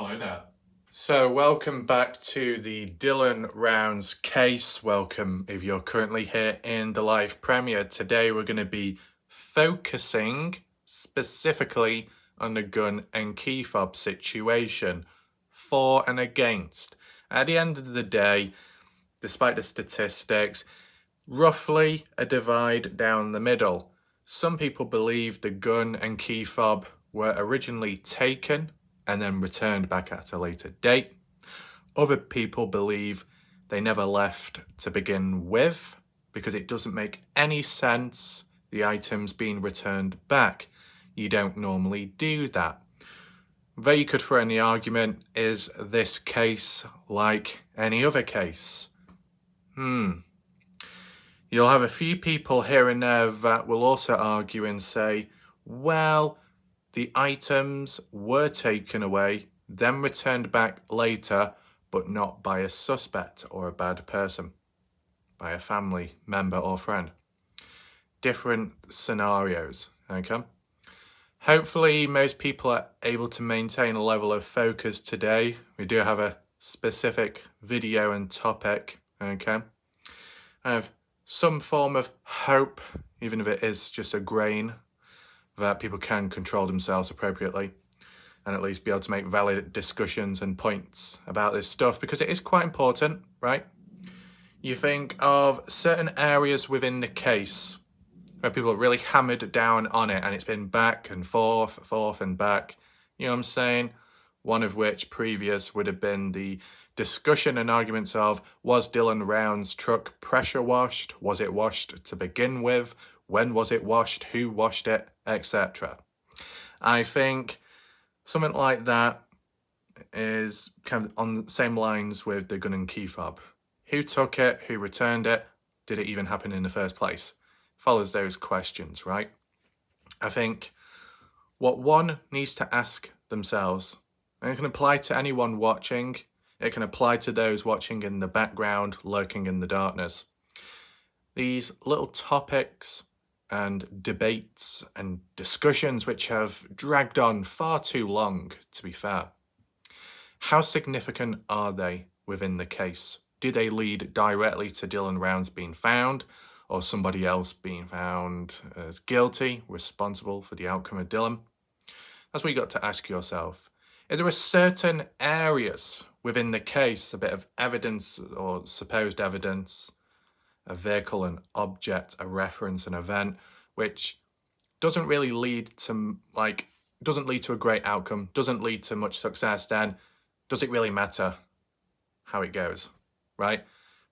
Hello there. So welcome back to the Dylan Rounds case. Welcome if you're currently here in the live premiere. Today we're going to be focusing specifically on the gun and key fob situation, for and against. At the end of the day, despite the statistics, roughly a divide down the middle. Some people believe the gun and key fob were originally taken and then returned back at a later date. Other people believe they never left to begin with because it doesn't make any sense, the items being returned back. You don't normally do that. Though you could throw in the argument, is this case like any other case? You'll have a few people here and there that will also argue and say, well, the items were taken away, then returned back later, but not by a suspect or a bad person, by a family member or friend. Different scenarios, okay? Hopefully, most people are able to maintain a level of focus today. We do have a specific video and topic, okay? I have some form of hope, even if it is just a grain, that people can control themselves appropriately and at least be able to make valid discussions and points about this stuff, because it is quite important, right? You think of certain areas within the case where people are really hammered down on it and it's been back and forth and back. You know what I'm saying? One of which previous would have been the discussion and arguments of, was Dylan Round's truck pressure washed? Was it washed to begin with? When was it washed? Who washed it? Etc. I think something like that is kind of on the same lines with the gun and key fob. Who took it? Who returned it? Did it even happen in the first place? Follows those questions, right? I think what one needs to ask themselves, and it can apply to anyone watching, it can apply to those watching in the background, lurking in the darkness. These little topics and debates and discussions which have dragged on far too long, to be fair. How significant are they within the case? Do they lead directly to Dylan Rounds being found, or somebody else being found as guilty, responsible for the outcome of Dylan? That's what you got to ask yourself. If there are certain areas within the case, a bit of evidence or supposed evidence, a vehicle, an object, a reference, an event, which doesn't really lead to, doesn't lead to a great outcome, doesn't lead to much success, then does it really matter how it goes, right?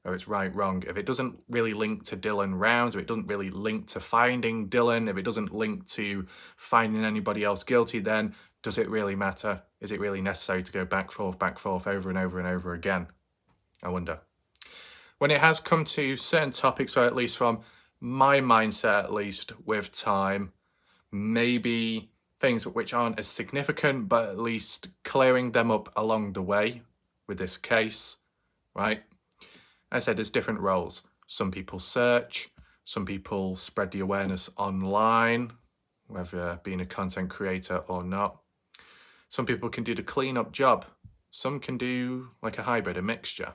Or it's right, wrong. If it doesn't really link to Dylan Rounds, if it doesn't really link to finding Dylan, if it doesn't link to finding anybody else guilty, then does it really matter? Is it really necessary to go back, forth, over and over and over again? I wonder. When it has come to certain topics, or at least from my mindset, at least with time, maybe things which aren't as significant, but at least clearing them up along the way with this case, right? I said there's different roles. Some people search, some people spread the awareness online, whether being a content creator or not. Some people can do the cleanup job. Some can do like a hybrid, a mixture.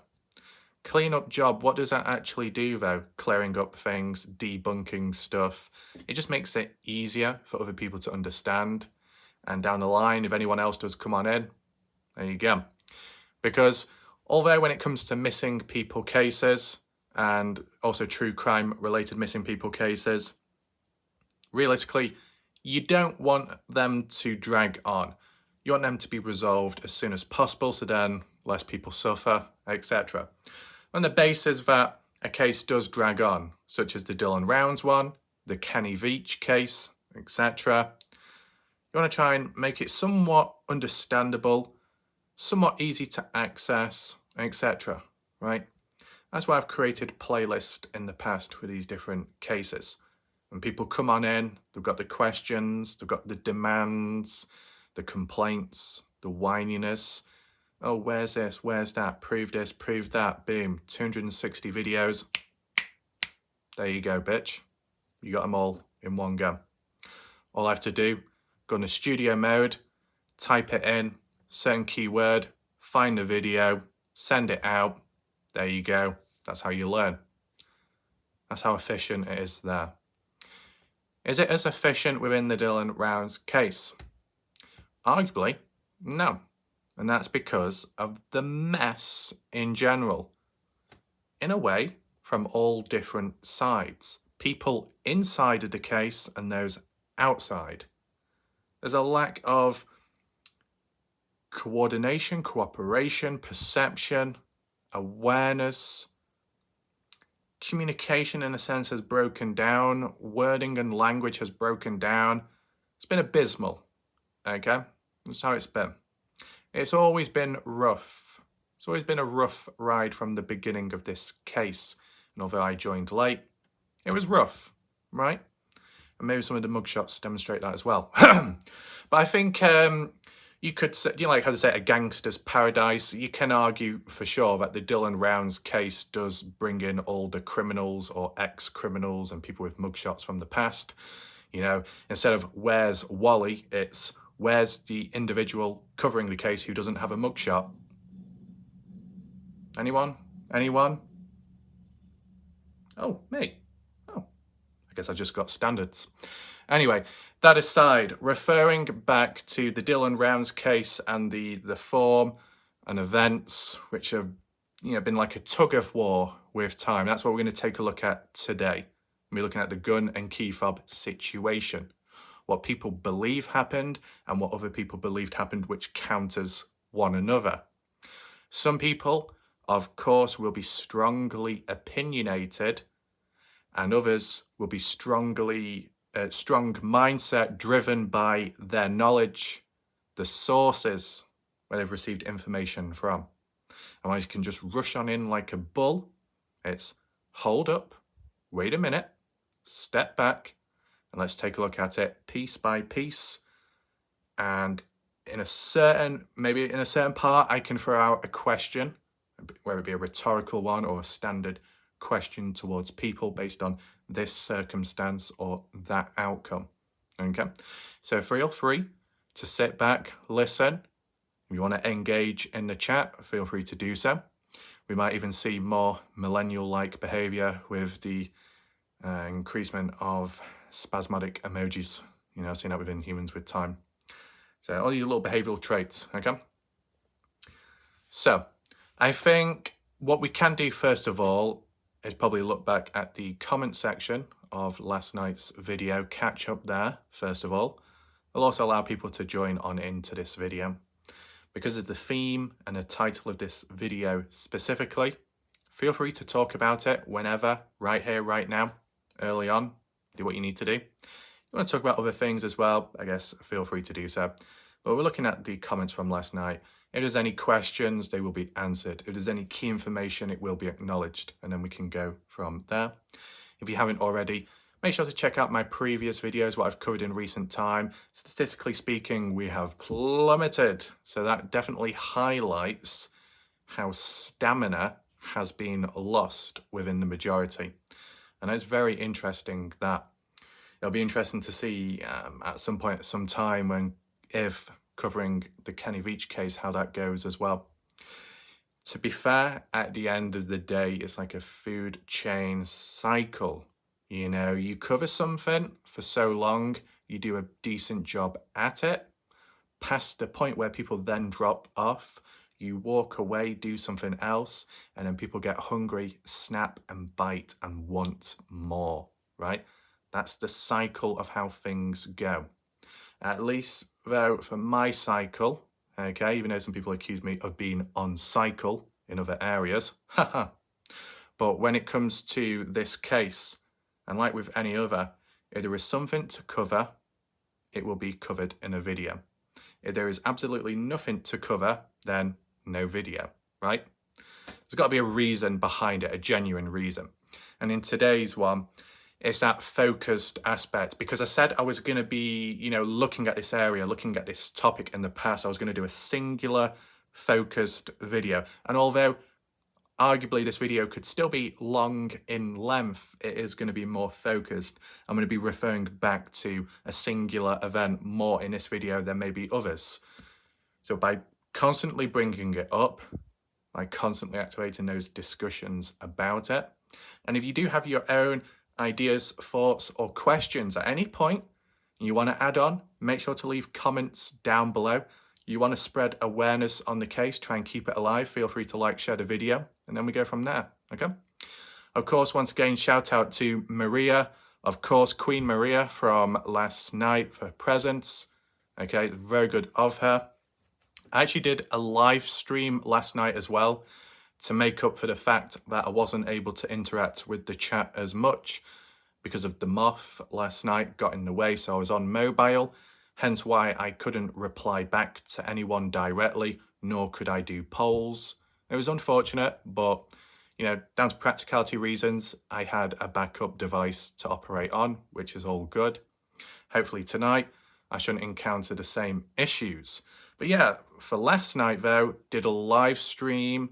Cleanup job, what does that actually do though? Clearing up things, debunking stuff. It just makes it easier for other people to understand. And down the line, if anyone else does come on in, there you go. Because although when it comes to missing people cases and also true crime related missing people cases, realistically, you don't want them to drag on. You want them to be resolved as soon as possible so then less people suffer, etc. On the basis that a case does drag on, such as the Dylan Rounds one, the Kenny Veach case, etc., you want to try and make it somewhat understandable, somewhat easy to access, etc., right? That's why I've created playlists in the past for these different cases. When people come on in, they've got the questions, they've got the demands, the complaints, the whininess. Oh, where's this? Where's that? Prove this, prove that. Boom. 260 videos. There you go, bitch. You got them all in one go. All I have to do, go into studio mode, type it in, certain keyword, find the video, send it out. There you go. That's how you learn. That's how efficient it is there. Is it as efficient within the Dylan Rounds case? Arguably, no. And that's because of the mess in general. In a way, from all different sides. People inside of the case and those outside. There's a lack of coordination, cooperation, perception, awareness. Communication, in a sense, has broken down. Wording and language has broken down. It's been abysmal, okay? That's how it's been. It's always been rough. It's always been a rough ride from the beginning of this case. And although I joined late, it was rough, right? And maybe some of the mugshots demonstrate that as well. But I think you could say, you know, like how to say, a gangster's paradise. You can argue for sure that the Dylan Rounds case does bring in all the criminals or ex-criminals and people with mugshots from the past. You know, instead of where's Wally, it's where's the individual covering the case who doesn't have a mugshot? Anyone? Anyone? Oh, me. Oh, I guess I just got standards. Anyway, that aside, referring back to the Dylan Rounds case and the form and events, which have, you know, been like a tug of war with time. That's what we're going to take a look at today. We're looking at the gun and key fob situation. What people believe happened and what other people believed happened, which counters one another. Some people, of course, will be strongly opinionated, and others will be strong mindset driven by their knowledge, the sources where they've received information from. And while you can just rush on in like a bull, it's hold up, wait a minute, step back, and let's take a look at it piece by piece. And in a certain part, I can throw out a question, whether it be a rhetorical one or a standard question towards people based on this circumstance or that outcome. Okay, so feel free to sit back, listen. If you want to engage in the chat, feel free to do so. We might even see more millennial-like behavior with the increasement of spasmodic emojis. You know, I've seen that within humans with time. So all these little behavioral traits, okay? So I think what we can do first of all is probably look back at the comment section of last night's video, catch up there first of all. We'll also allow people to join on into this video. Because of the theme and the title of this video specifically, feel free to talk about it whenever, right here, right now, early on. Do what you need to do. You want to talk about other things as well, I guess feel free to do so. But we're looking at the comments from last night. If there's any questions, they will be answered. If there's any key information, it will be acknowledged, and then we can go from there. If you haven't already, make sure to check out my previous videos, what I've covered in recent time. Statistically speaking, we have plummeted. So that definitely highlights how stamina has been lost within the majority. And it's very interesting that it'll be interesting to see at some point, at some time, if covering the Kenny Veach case, how that goes as well. To be fair, at the end of the day, it's like a food chain cycle. You know, you cover something for so long, you do a decent job at it, past the point where people then drop off, you walk away, do something else, and then people get hungry, snap and bite and want more, right? That's the cycle of how things go. At least, though, for my cycle, okay, even though some people accuse me of being on cycle in other areas, haha. But when it comes to this case, and like with any other, if there is something to cover, it will be covered in a video. If there is absolutely nothing to cover, then no video, right? There's got to be a reason behind it, a genuine reason. And in today's one, it's that focused aspect, because I said I was going to be, you know, looking at this area, looking at this topic in the past. I was going to do a singular focused video. And although arguably this video could still be long in length, it is going to be more focused. I'm going to be referring back to a singular event more in this video than maybe others. So by constantly bringing it up, like constantly activating those discussions about it. And if you do have your own ideas, thoughts, or questions at any point you want to add on, make sure to leave comments down below. You want to spread awareness on the case, try and keep it alive, feel free to like, share the video, and then we go from there, okay? Of course, once again, shout out to Maria, of course, Queen Maria from last night for her presence. Okay, very good of her. I actually did a live stream last night as well to make up for the fact that I wasn't able to interact with the chat as much because of the moth last night got in the way, so I was on mobile, hence why I couldn't reply back to anyone directly, nor could I do polls. It was unfortunate, but you know, down to practicality reasons, I had a backup device to operate on, which is all good. Hopefully tonight, I shouldn't encounter the same issues. But yeah, for last night though, did a live stream,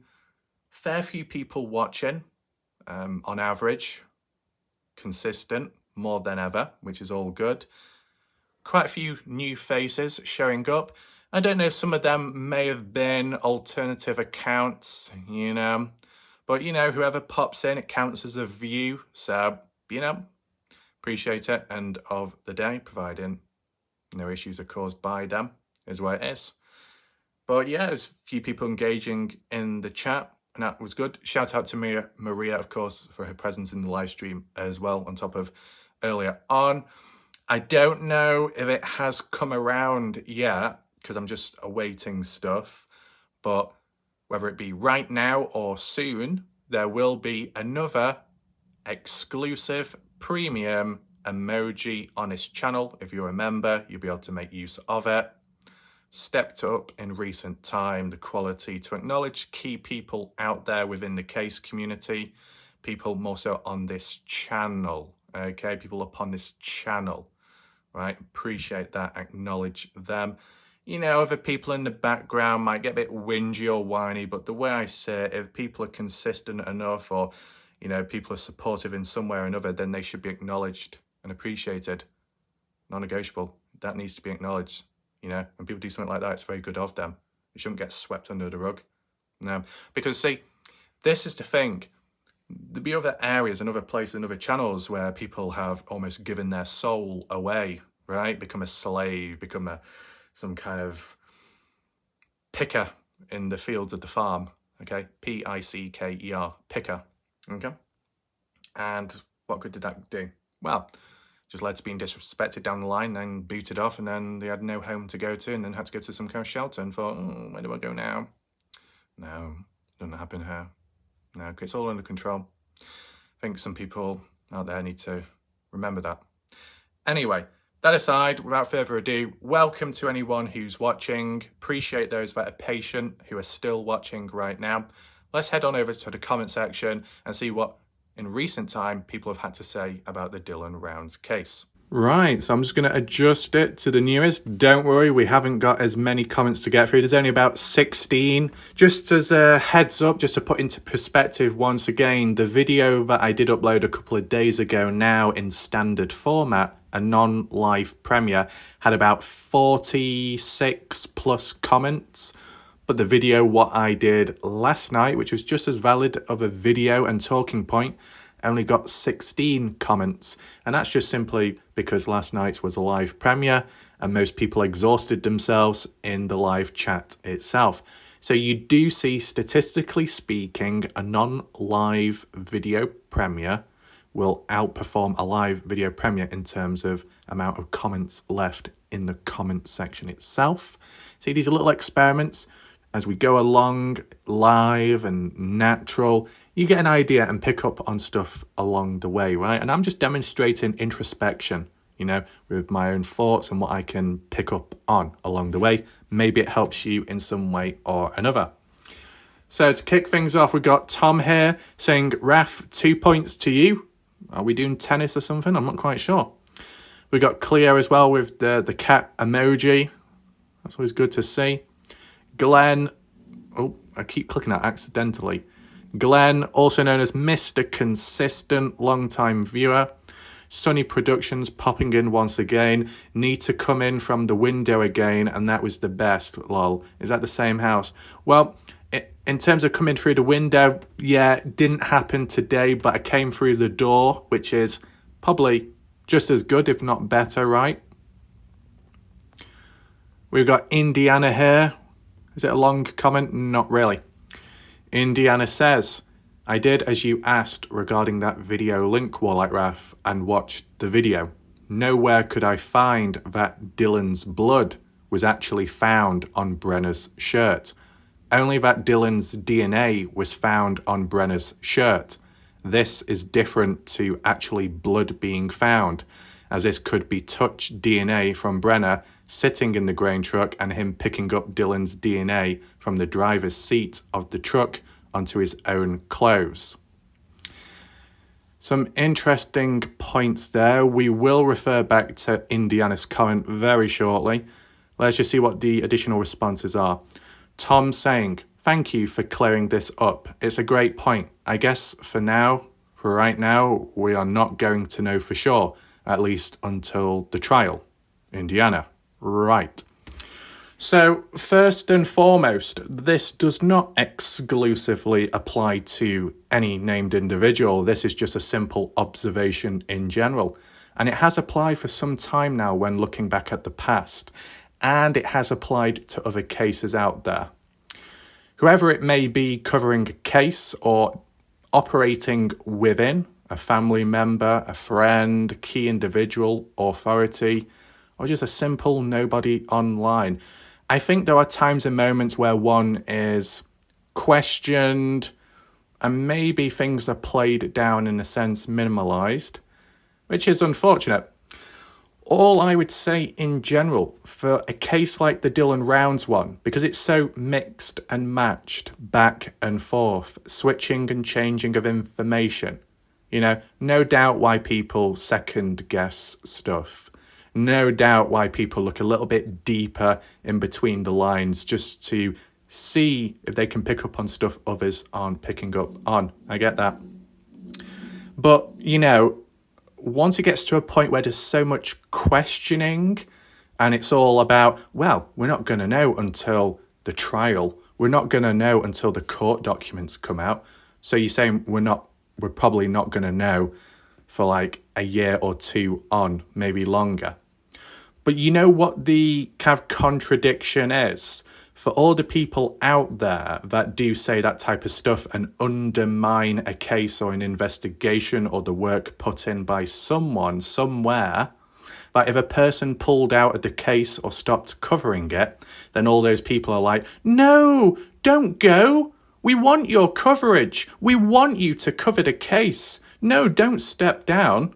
fair few people watching, on average, consistent, more than ever, which is all good. Quite a few new faces showing up. I don't know, some of them may have been alternative accounts, you know, but, you know, whoever pops in, it counts as a view. So, you know, appreciate it. End of the day, providing no issues are caused by them, is what it is. But yeah, there's a few people engaging in the chat, and that was good. Shout out to Maria, of course, for her presence in the live stream as well, on top of earlier on. I don't know if it has come around yet, because I'm just awaiting stuff, but whether it be right now or soon, there will be another exclusive premium emoji on this channel. If you're a member, you'll be able to make use of it. Stepped up in recent time the quality to acknowledge key people out there within the case community, people more so on this channel, okay? People upon this channel, right? Appreciate that, acknowledge them. You know, other people in the background might get a bit whingy or whiny, but the way I say it, if people are consistent enough or, you know, people are supportive in some way or another, then they should be acknowledged and appreciated. Non-negotiable. That needs to be acknowledged. You know, when people do something like that, it's very good of them. It shouldn't get swept under the rug. No, because see, this is the thing. There'll be other areas and other places and other channels where people have almost given their soul away, right? Become a slave, become some kind of picker in the fields of the farm, okay? P-I-C-K-E-R, picker, okay? And what good did that do? Well, just led to being disrespected down the line, then booted off, and then they had no home to go to, and then had to go to some kind of shelter and thought, oh, where do I go now? No, doesn't happen here. No, it's all under control. I think some people out there need to remember that. Anyway, that aside, without further ado, welcome to anyone who's watching. Appreciate those that are patient, who are still watching right now. Let's head on over to the comment section and see what, in recent time, people have had to say about the Dylan Rounds case. Right, so I'm just going to adjust it to the newest. Don't worry, we haven't got as many comments to get through. There's only about 16. Just as a heads up, just to put into perspective once again, the video that I did upload a couple of days ago now in standard format, a non-live premiere, had about 46 plus comments. But the video, what I did last night, which was just as valid of a video and talking point, only got 16 comments. And that's just simply because last night's was a live premiere and most people exhausted themselves in the live chat itself. So you do see, statistically speaking, a non-live video premiere will outperform a live video premiere in terms of amount of comments left in the comment section itself. See, these are little experiments. As we go along live and natural, you get an idea and pick up on stuff along the way, right? And I'm just demonstrating introspection, you know, with my own thoughts and what I can pick up on along the way. Maybe it helps you in some way or another. So to kick things off, we've got Tom here saying, Raf, 2 points to you. Are we doing tennis or something? I'm not quite sure. We got Cleo as well with the cat emoji. That's always good to see. Glenn, oh, I keep clicking that accidentally. Glenn, also known as Mr. Consistent, long-time viewer, Sunny Productions popping in once again. Need to come in from the window again, and that was the best. Lol. Is that the same house? Well, in terms of coming through the window, yeah, it didn't happen today, but I came through the door, which is probably just as good, if not better, right? We've got Indiana here. Is it a long comment? Not really. Indiana says, I did as you asked regarding that video link, Warlight Raph, and watched the video. Nowhere could I find that Dylan's blood was actually found on Brenner's shirt. Only that Dylan's DNA was found on Brenner's shirt. This is different to actually blood being found, as this could be touch DNA from Brenner sitting in the grain truck and him picking up Dylan's DNA from the driver's seat of the truck onto his own clothes. Some interesting points there. We will refer back to Indiana's comment very shortly. Let's just see what the additional responses are. Tom saying, thank you for clearing this up. It's a great point. I guess for right now, we are not going to know for sure, at least until the trial. Indiana, right. So first and foremost, this does not exclusively apply to any named individual. This is just a simple observation in general. And it has applied for some time now when looking back at the past. And it has applied to other cases out there. Whoever it may be covering a case or operating within, a family member, a friend, key individual, authority, or just a simple nobody online, I think there are times and moments where one is questioned and maybe things are played down, in a sense, minimalized, which is unfortunate. All I would say in general for a case like the Dylan Rounds one, because it's so mixed and matched back and forth, switching and changing of information, no doubt why people second guess stuff. No doubt why people look a little bit deeper in between the lines just to see if they can pick up on stuff others aren't picking up on. I get that. But, once it gets to a point where there's so much questioning and it's all about, well, we're not going to know until the trial. We're not going to know until the court documents come out. So you're saying we're probably not going to know for like a year or two on, maybe longer. But you know what the kind of contradiction is? For all the people out there that do say that type of stuff and undermine a case or an investigation or the work put in by someone somewhere, that if a person pulled out of the case or stopped covering it, then all those people are like, no, don't go. We want your coverage. We want you to cover the case. No, don't step down.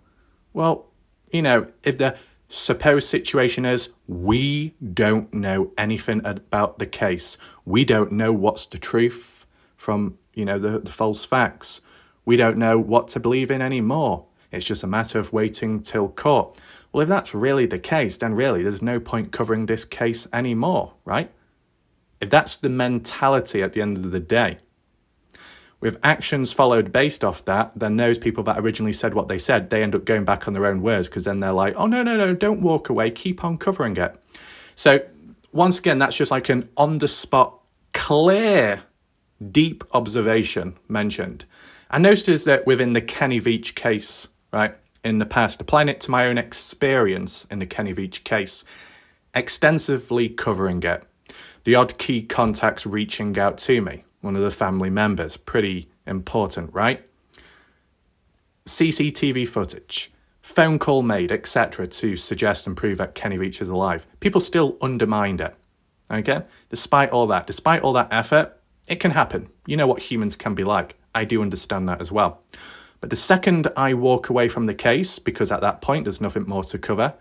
Well, if the supposed situation is we don't know anything about the case. We don't know what's the truth from, the false facts. We don't know what to believe in anymore. It's just a matter of waiting till court. Well, if that's really the case, then really there's no point covering this case anymore, right? If that's the mentality at the end of the day. With actions followed based off that, then those people that originally said what they said, they end up going back on their own words because then they're like, oh, no, don't walk away. Keep on covering it. So once again, that's just like an on-the-spot, clear, deep observation mentioned. I noticed that within the Kenny Veach case, right, in the past, applying it to my own experience in the Kenny Veach case, extensively covering it, the odd key contacts reaching out to me, one of the family members, pretty important, right? CCTV footage, phone call made, etc. to suggest and prove that Kenny Veach is alive. People still undermined it, okay? Despite all that effort, it can happen. You know what humans can be like. I do understand that as well. But the second I walk away from the case, because at that point there's nothing more to cover,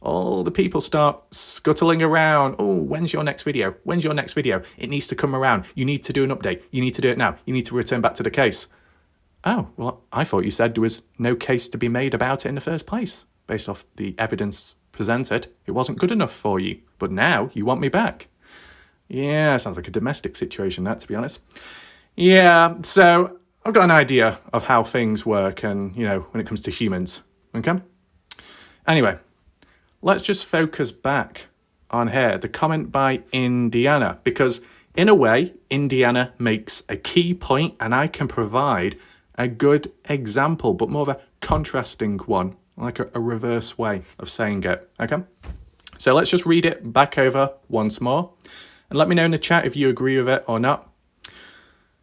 all the people start scuttling around. Oh, when's your next video? When's your next video? It needs to come around. You need to do an update. You need to do it now. You need to return back to the case. Oh, well, I thought you said there was no case to be made about it in the first place. Based off the evidence presented, it wasn't good enough for you. But now you want me back. Yeah, sounds like a domestic situation, that, to be honest. Yeah, so I've got an idea of how things work and, when it comes to humans. Okay? Anyway, let's just focus back on here, the comment by Indiana, because in a way, Indiana makes a key point and I can provide a good example, but more of a contrasting one, like a reverse way of saying it, okay? So let's just read it back over once more and let me know in the chat if you agree with it or not.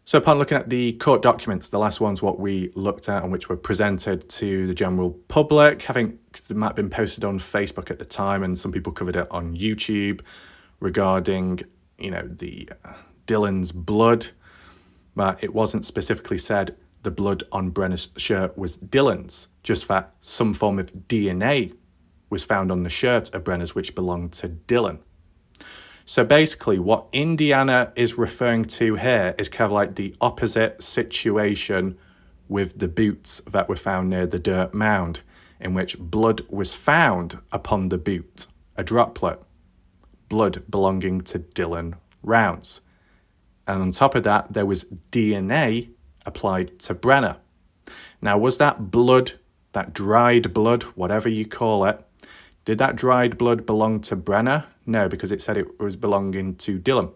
So upon looking at the court documents, the last ones what we looked at and which were presented to the general public, I think they might have been posted on Facebook at the time and some people covered it on YouTube regarding, you know, the Dylan's blood, but it wasn't specifically said the blood on Brenna's shirt was Dylan's, just that some form of DNA was found on the shirt of Brenna's which belonged to Dylan. So basically what Indiana is referring to here is kind of like the opposite situation with the boots that were found near the dirt mound, in which blood was found upon the boot, a droplet, blood belonging to Dylan Rounds. And on top of that, there was DNA applied to Brenna. Now, was that blood, that dried blood, whatever you call it, did that dried blood belong to Brenna? No, because it said it was belonging to Dylan.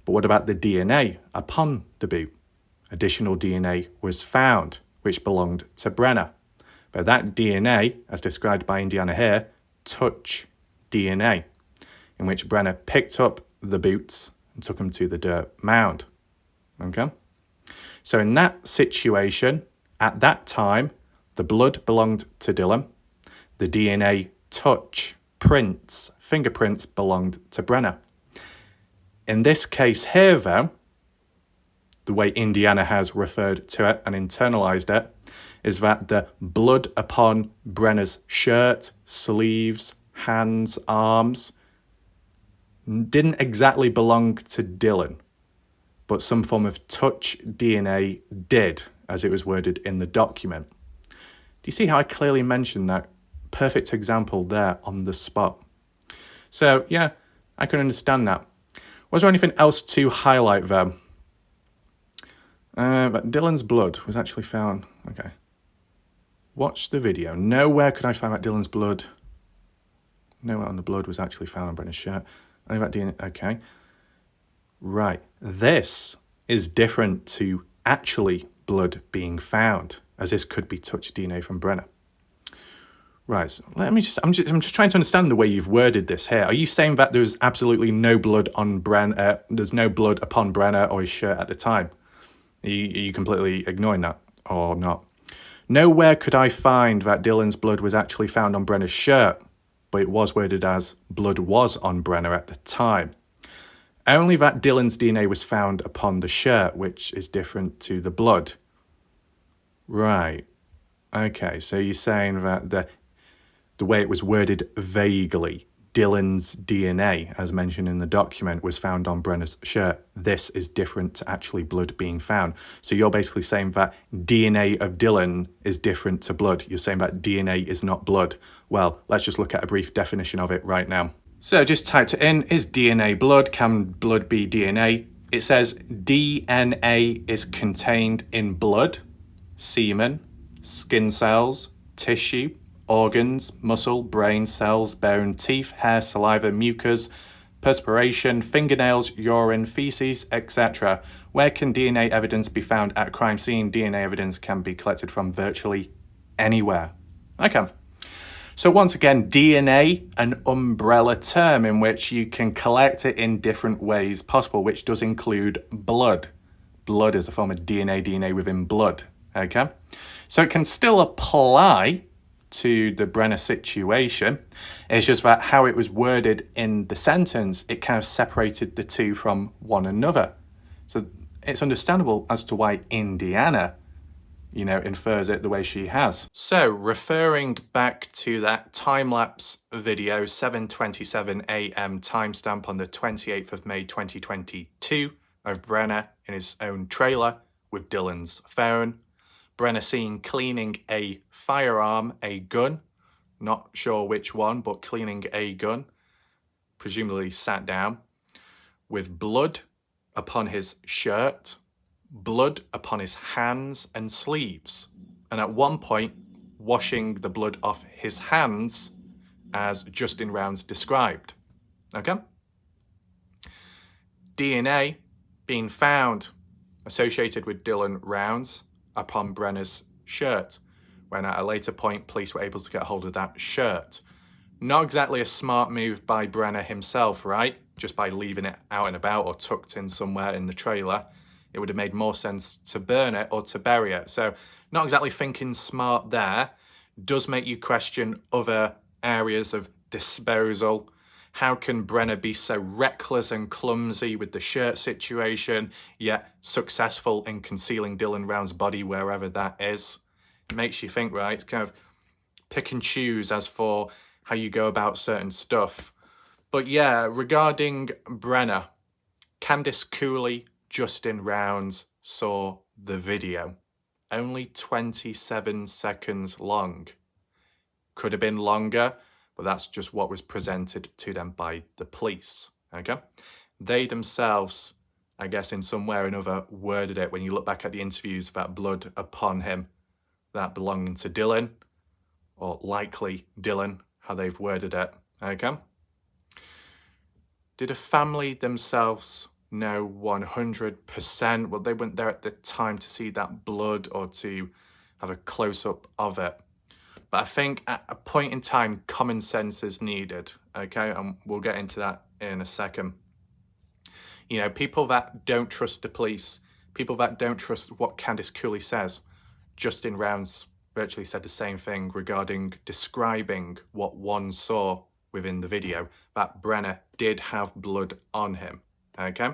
But what about the DNA upon the boot? Additional DNA was found, which belonged to Brenna. But that DNA, as described by Indiana here, touch DNA, in which Brenna picked up the boots and took them to the dirt mound. Okay? So in that situation, at that time, the blood belonged to Dylan. The DNA touch, prints, fingerprints belonged to Brenna. In this case here, though, the way Indiana has referred to it and internalized it is that the blood upon Brenna's shirt, sleeves, hands, arms didn't exactly belong to Dylan, but some form of touch DNA did, as it was worded in the document. Do you see how I clearly mentioned that? Perfect example there on the spot. So yeah, I can understand that. Was there anything else to highlight there? But Dylan's blood was actually found. Okay. Watch the video. Nowhere could I find that Dylan's blood. Nowhere on the blood was actually found on Brenna's shirt. Only about DNA. Okay. Right. This is different to actually blood being found, as this could be touch DNA from Brenna. Right, so I'm just trying to understand the way you've worded this here. Are you saying that there's absolutely no blood on Brenna, there's no blood upon Brenna or his shirt at the time? Are you completely ignoring that or not? Nowhere could I find that Dylan's blood was actually found on Brenna's shirt, but it was worded as blood was on Brenna at the time. Only that Dylan's DNA was found upon the shirt, which is different to the blood. Right. Okay, so you're saying that the way it was worded vaguely, Dylan's DNA, as mentioned in the document, was found on Brenna's shirt. This is different to actually blood being found. So you're basically saying that DNA of Dylan is different to blood. You're saying that DNA is not blood. Well, let's just look at a brief definition of it right now. So just typed it in, is DNA blood? Can blood be DNA? It says DNA is contained in blood, semen, skin cells, tissue, organs, muscle, brain, cells, bone, teeth, hair, saliva, mucus, perspiration, fingernails, urine, feces, etc. Where can DNA evidence be found at a crime scene? DNA evidence can be collected from virtually anywhere. Okay. So once again, DNA, an umbrella term in which you can collect it in different ways possible, which does include blood. Blood is a form of DNA within blood. Okay. So it can still apply to the Brenna situation. It's just that how it was worded in the sentence, it kind of separated the two from one another. So it's understandable as to why Indiana, you know, infers it the way she has. So referring back to that time-lapse video, 7:27 a.m. timestamp on the 28th of May 2022 of Brenna in his own trailer with Dylan's phone. Brenna seen cleaning a firearm, a gun, not sure which one, but cleaning a gun, presumably sat down, with blood upon his shirt, blood upon his hands and sleeves, and at one point washing the blood off his hands as Justin Rounds described. Okay? DNA being found associated with Dylan Rounds upon Brenner's shirt, when at a later point police were able to get hold of that shirt. Not exactly a smart move by Brenner himself, right? Just by leaving it out and about or tucked in somewhere in the trailer. It would have made more sense to burn it or to bury it. So not exactly thinking smart there. Does make you question other areas of disposal. How can Brenner be so reckless and clumsy with the shirt situation, yet successful in concealing Dylan Rounds' body wherever that is? It makes you think, right? It's kind of pick and choose as for how you go about certain stuff. But yeah, regarding Brenner, Candice Cooley, Justin Rounds saw the video. Only 27 seconds long. Could have been longer, but that's just what was presented to them by the police, okay? They themselves, I guess in some way or another, worded it, when you look back at the interviews, that blood upon him, that belonging to Dylan, or likely Dylan, how they've worded it, okay? Did a family themselves know 100%? Well, they weren't there at the time to see that blood or to have a close-up of it. But I think at a point in time, common sense is needed, okay? And we'll get into that in a second. You know, people that don't trust the police, people that don't trust what Candice Cooley says, Justin Rounds virtually said the same thing regarding describing what one saw within the video, that Brenner did have blood on him, okay?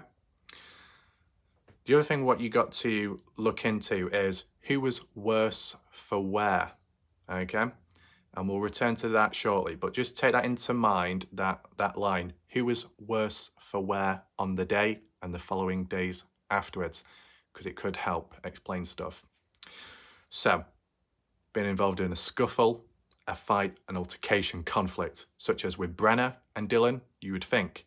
The other thing what you got to look into is who was worse for wear, okay? And we'll return to that shortly, but just take that into mind, that line, who was worse for wear on the day and the following days afterwards, because it could help explain stuff. So, being involved in a scuffle, a fight, an altercation, conflict, such as with Brenner and Dylan, you would think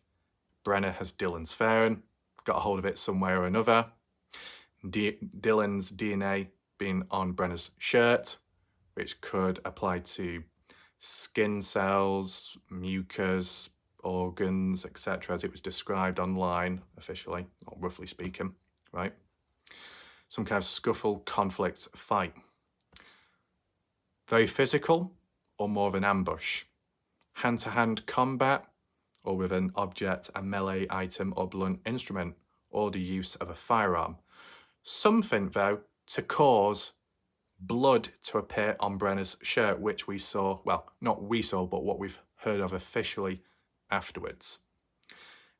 Brenner has Dylan's phone, got a hold of it some way or another. Dylan's DNA being on Brenner's shirt, which could apply to skin cells, mucus, organs, etc., as it was described online, officially, or roughly speaking, right? Some kind of scuffle, conflict, fight. Very physical, or more of an ambush? Hand-to-hand combat, or with an object, a melee item or blunt instrument, or the use of a firearm. Something, though, to cause blood to appear on Brenner's shirt, which we saw, well, not we saw, but what we've heard of officially afterwards.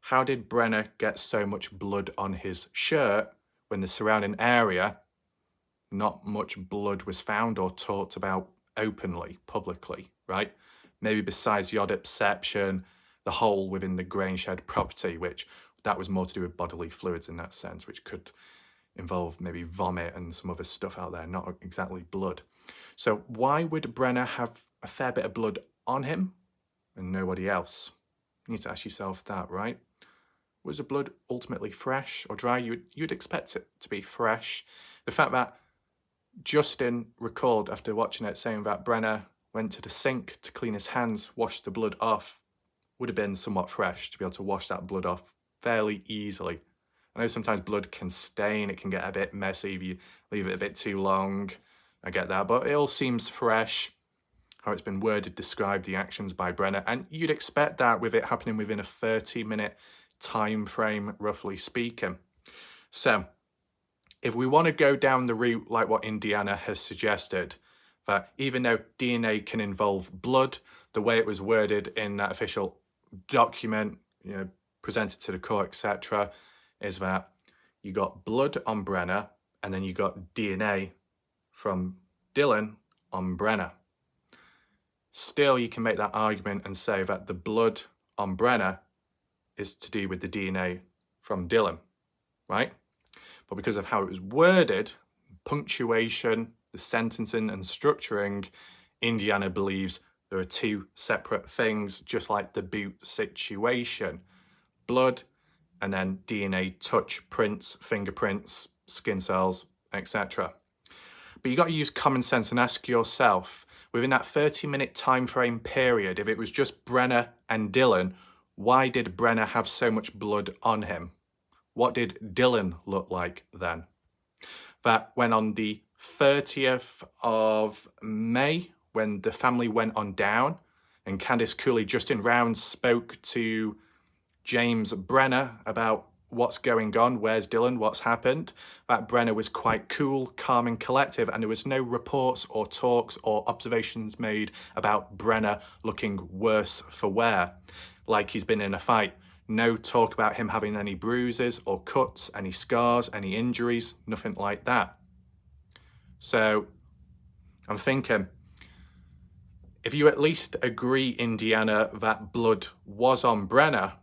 How did Brenner get so much blood on his shirt when the surrounding area, not much blood was found or talked about openly, publicly, right? Maybe besides the odd exception, the hole within the grain shed property, which that was more to do with bodily fluids in that sense, which could involve maybe vomit and some other stuff out there, not exactly blood. So why would Brenner have a fair bit of blood on him and nobody else? You need to ask yourself that, right? Was the blood ultimately fresh or dry? You'd expect it to be fresh. The fact that Justin recalled after watching it saying that Brenner went to the sink to clean his hands, wash the blood off, would have been somewhat fresh to be able to wash that blood off fairly easily. I know sometimes blood can stain, it can get a bit messy if you leave it a bit too long. I get that, but it all seems fresh, how it's been worded, described, the actions by Brenner, and you'd expect that with it happening within a 30-minute time frame, roughly speaking. So, if we want to go down the route like what Indiana has suggested, that even though DNA can involve blood, the way it was worded in that official document, you know, presented to the court, etc., is that you got blood on Brenner and then you got DNA from Dylan on Brenner. Still, you can make that argument and say that the blood on Brenner is to do with the DNA from Dylan, right? But because of how it was worded, punctuation, the sentencing and structuring, Indiana believes there are two separate things, just like the boot situation. Blood and then DNA touch, prints, fingerprints, skin cells, etc. But you got to use common sense and ask yourself, Within that 30-minute time frame period, if it was just Brenna and Dylan, why did Brenna have so much blood on him? What did Dylan look like then? That when on the 30th of May, when the family went on down, and Candice Cooley just in rounds spoke to James Brenner about what's going on, where's Dylan, what's happened, that Brenner was quite cool, calm and collective, and there was no reports or talks or observations made about Brenner looking worse for wear, like he's been in a fight. No talk about him having any bruises or cuts, any scars, any injuries, nothing like that. So I'm thinking, if you at least agree, Indiana, that blood was on Brenner,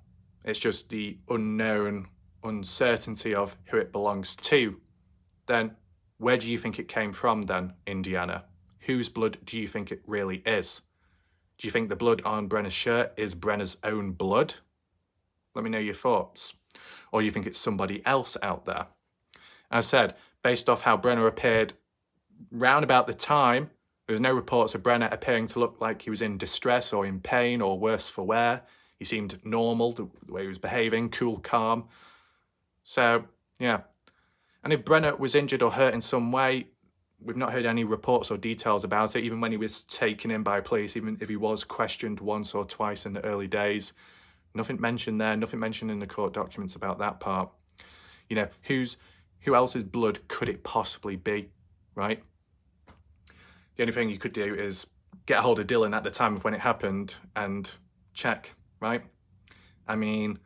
it's just the unknown uncertainty of who it belongs to, then where do you think it came from then, Indiana? Whose blood do you think it really is? Do you think the blood on Brenner's shirt is Brenner's own blood? Let me know your thoughts. Or you think it's somebody else out there? As I said, based off how Brenner appeared round about the time, there was no reports of Brenner appearing to look like he was in distress or in pain or worse for wear. He seemed normal, the way he was behaving, cool, calm. So, yeah. And if Brenner was injured or hurt in some way, we've not heard any reports or details about it, even when he was taken in by police, even if he was questioned once or twice in the early days. Nothing mentioned there, nothing mentioned in the court documents about that part. You know, who else's blood could it possibly be, right? The only thing you could do is get a hold of Dylan at the time of when it happened and check, right? I mean,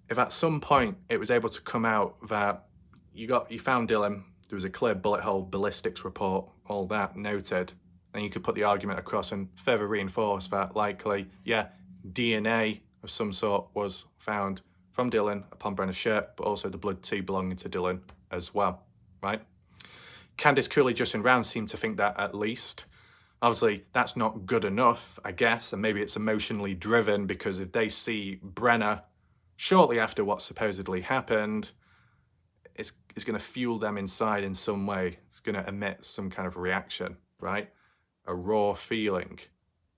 if at some point it was able to come out that you found Dylan, there was a clear bullet hole, ballistics report, all that noted, and you could put the argument across and further reinforce that likely, yeah, DNA of some sort was found from Dylan upon Brenner's shirt, but also the blood too belonging to Dylan as well, right? Candice Cooley, just in rounds, seemed to think that at least. Obviously, that's not good enough, I guess, and maybe it's emotionally driven, because if they see Brenner shortly after what supposedly happened, it's going to fuel them inside in some way. It's going to emit some kind of reaction, right? A raw feeling,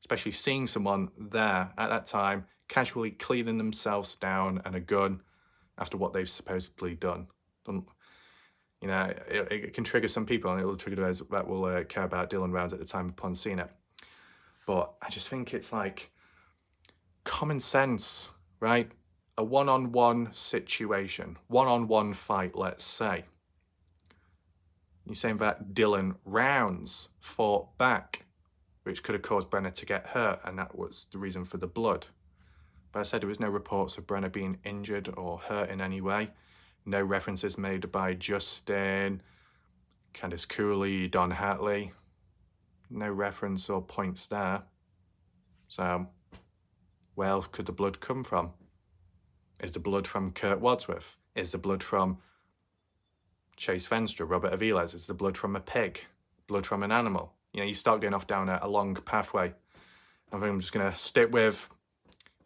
especially seeing someone there at that time casually cleaning themselves down and a gun after what they've supposedly done. You know, it can trigger some people, and it will trigger those that will care about Dylan rounds at the time upon seeing it. But I just think it's like common sense, right? A one-on-one situation, one-on-one fight, let's say. You're saying that Dylan rounds fought back, which could have caused Brenner to get hurt, and that was the reason for the blood. But I said there was no reports of Brenner being injured or hurt in any way. No references made by Justin, Candice Cooley, Don Hatley. No reference or points there. So, where else could the blood come from? Is the blood from Kurt Wadsworth? Is the blood from Chase Venstra, Robert Aviles? Is the blood from a pig? Blood from an animal? You know, you start going off down a long pathway. I think I'm just going to stick with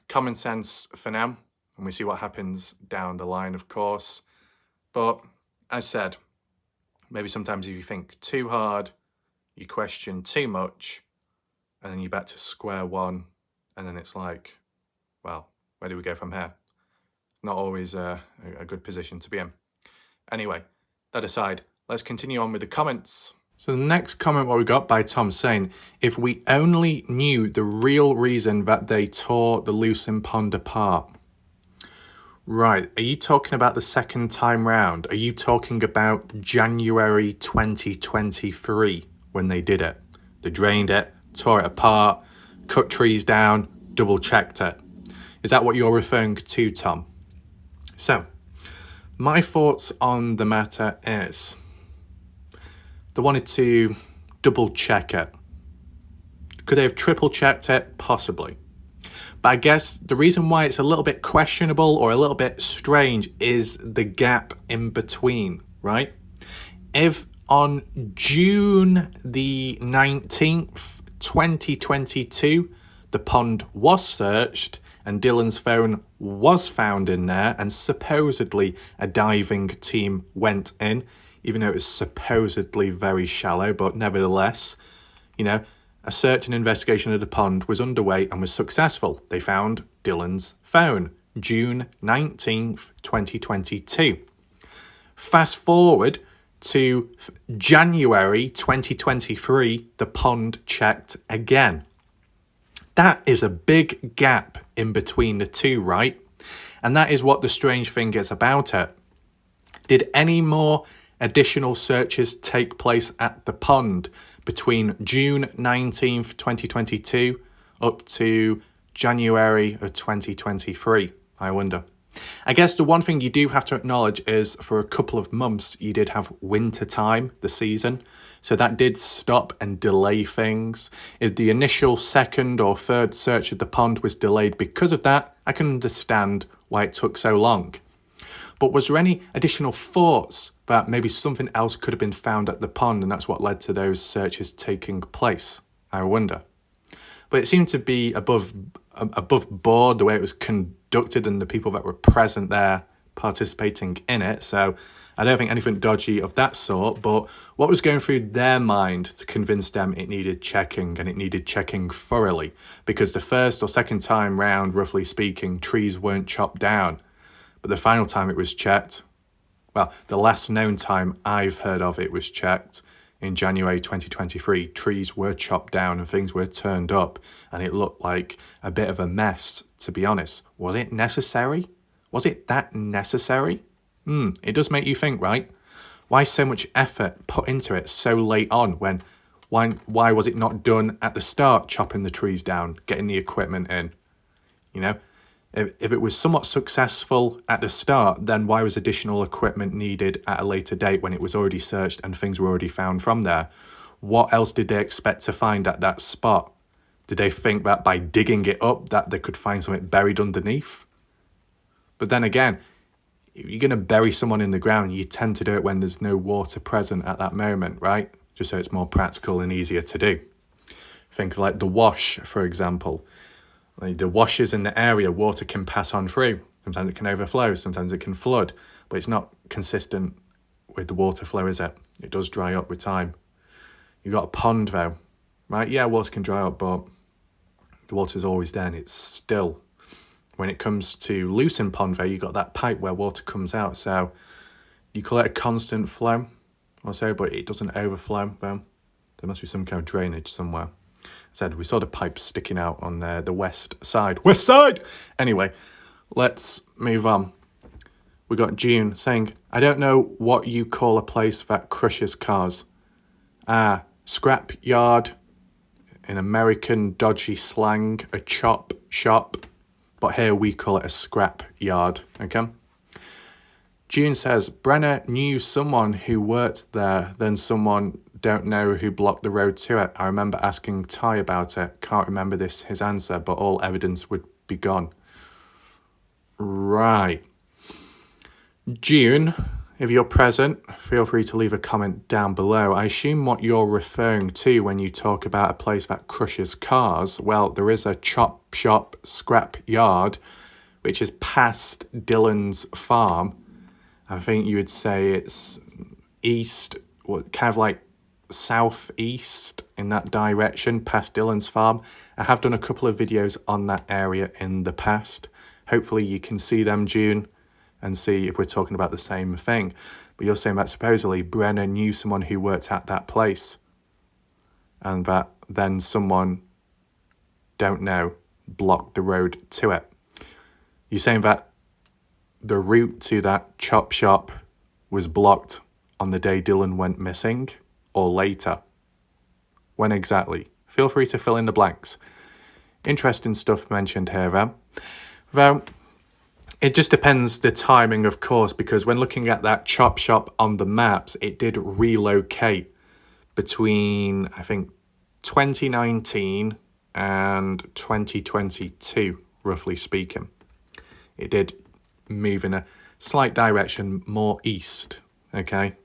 common sense for now, and we see what happens down the line, of course. But as said, maybe sometimes if you think too hard, you question too much, and then you're back to square one, and then it's like, well, where do we go from here? Not always a good position to be in. Anyway, that aside, let's continue on with the comments. So the next comment what we got by Tom saying, if we only knew the real reason that they tore the Lucin Pond apart. Right, are you talking about the second time round? Are you talking about January 2023 when they did it? They drained it, tore it apart, cut trees down, double checked it. Is that what you're referring to, Tom? So, my thoughts on the matter is, they wanted to double check it. Could they have triple checked it? Possibly. But I guess the reason why it's a little bit questionable or a little bit strange is the gap in between, right? If on June the 19th, 2022, the pond was searched and Dylan's phone was found in there, and supposedly a diving team went in, even though it was supposedly very shallow, but nevertheless, A search and investigation of the pond was underway and was successful. They found Dylan's phone, June 19th, 2022. Fast forward to January 2023, the pond checked again. That is a big gap in between the two, right? And that is what the strange thing is about it. Did any more additional searches take place at the pond between June 19th, 2022 up to January of 2023? I wonder. I guess the one thing you do have to acknowledge is for a couple of months you did have winter time, the season, so that did stop and delay things. If the initial second or third search of the pond was delayed because of that, I can understand why it took so long. But was there any additional thoughts that maybe something else could have been found at the pond and that's what led to those searches taking place? I wonder. But it seemed to be above board the way it was conducted and the people that were present there participating in it. So I don't think anything dodgy of that sort, but what was going through their mind to convince them it needed checking, and it needed checking thoroughly? Because the first or second time round, roughly speaking, trees weren't chopped down. But the final time it was checked, well, the last known time I've heard of it was checked in January 2023, trees were chopped down and things were turned up, and it looked like a bit of a mess, to be honest. Was it necessary? Was it that necessary? It does make you think, right? Why so much effort put into it so late on when why was it not done at the start, chopping the trees down, getting the equipment in? If it was somewhat successful at the start, then why was additional equipment needed at a later date when it was already searched and things were already found from there? What else did they expect to find at that spot? Did they think that by digging it up that they could find something buried underneath? But then again, if you're going to bury someone in the ground, you tend to do it when there's no water present at that moment, right? Just so it's more practical and easier to do. Think like the wash, for example. Like the washes in the area, water can pass on through. Sometimes it can overflow, sometimes it can flood, but it's not consistent with the water flow, is it? It does dry up with time. You've got a pond though, right? Yeah, water can dry up, but the water's always there and it's still. When it comes to loosened pond though, you've got that pipe where water comes out, so you call it a constant flow or so, but it doesn't overflow though. There must be some kind of drainage somewhere. Said we saw the pipe sticking out on the west side. West side! Anyway, let's move on. We got June saying, I don't know what you call a place that crushes cars. Scrap yard, in American dodgy slang, a chop shop. But here we call it a scrap yard, okay? June says, Brenner knew someone who worked there, then someone don't know who blocked the road to it. I remember asking Ty about it. Can't remember his answer, but all evidence would be gone. Right. June, if you're present, feel free to leave a comment down below. I assume what you're referring to when you talk about a place that crushes cars, well, there is a chop shop scrap yard, which is past Dylan's farm. I think you would say it's east, or kind of like southeast in that direction, past Dylan's farm. I have done a couple of videos on that area in the past. Hopefully you can see them, June, and see if we're talking about the same thing. But you're saying that supposedly Brenner knew someone who worked at that place, and that then someone, don't know, blocked the road to it. You're saying that the route to that chop shop was blocked on the day Dylan went missing, or later? When exactly? Feel free to fill in the blanks. Interesting stuff mentioned here, though. It just depends the timing, of course, because when looking at that chop shop on the maps, it did relocate between, I think, 2019 and 2022, roughly speaking. It did move in a slight direction more east, okay?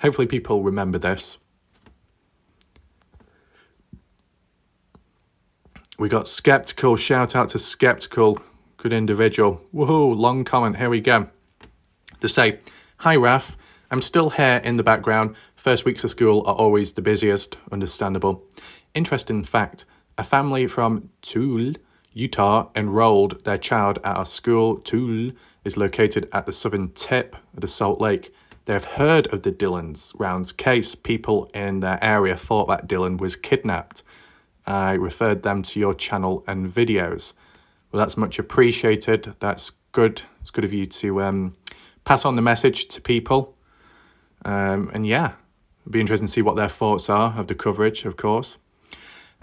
Hopefully people remember this. We got Skeptical. Shout out to Skeptical. Good individual. Woohoo, long comment. Here we go. To say, hi Raf, I'm still here in the background. First weeks of school are always the busiest, understandable. Interesting fact, a family from Toul, Utah enrolled their child at our school. Toul is located at the southern tip of the Salt Lake. They have heard of the Dylan's Rounds case. People in their area thought that Dylan was kidnapped. I referred them to your channel and videos. Well, that's much appreciated. That's good. It's good of you to pass on the message to people. And yeah, it'd be interesting to see what their thoughts are of the coverage, of course.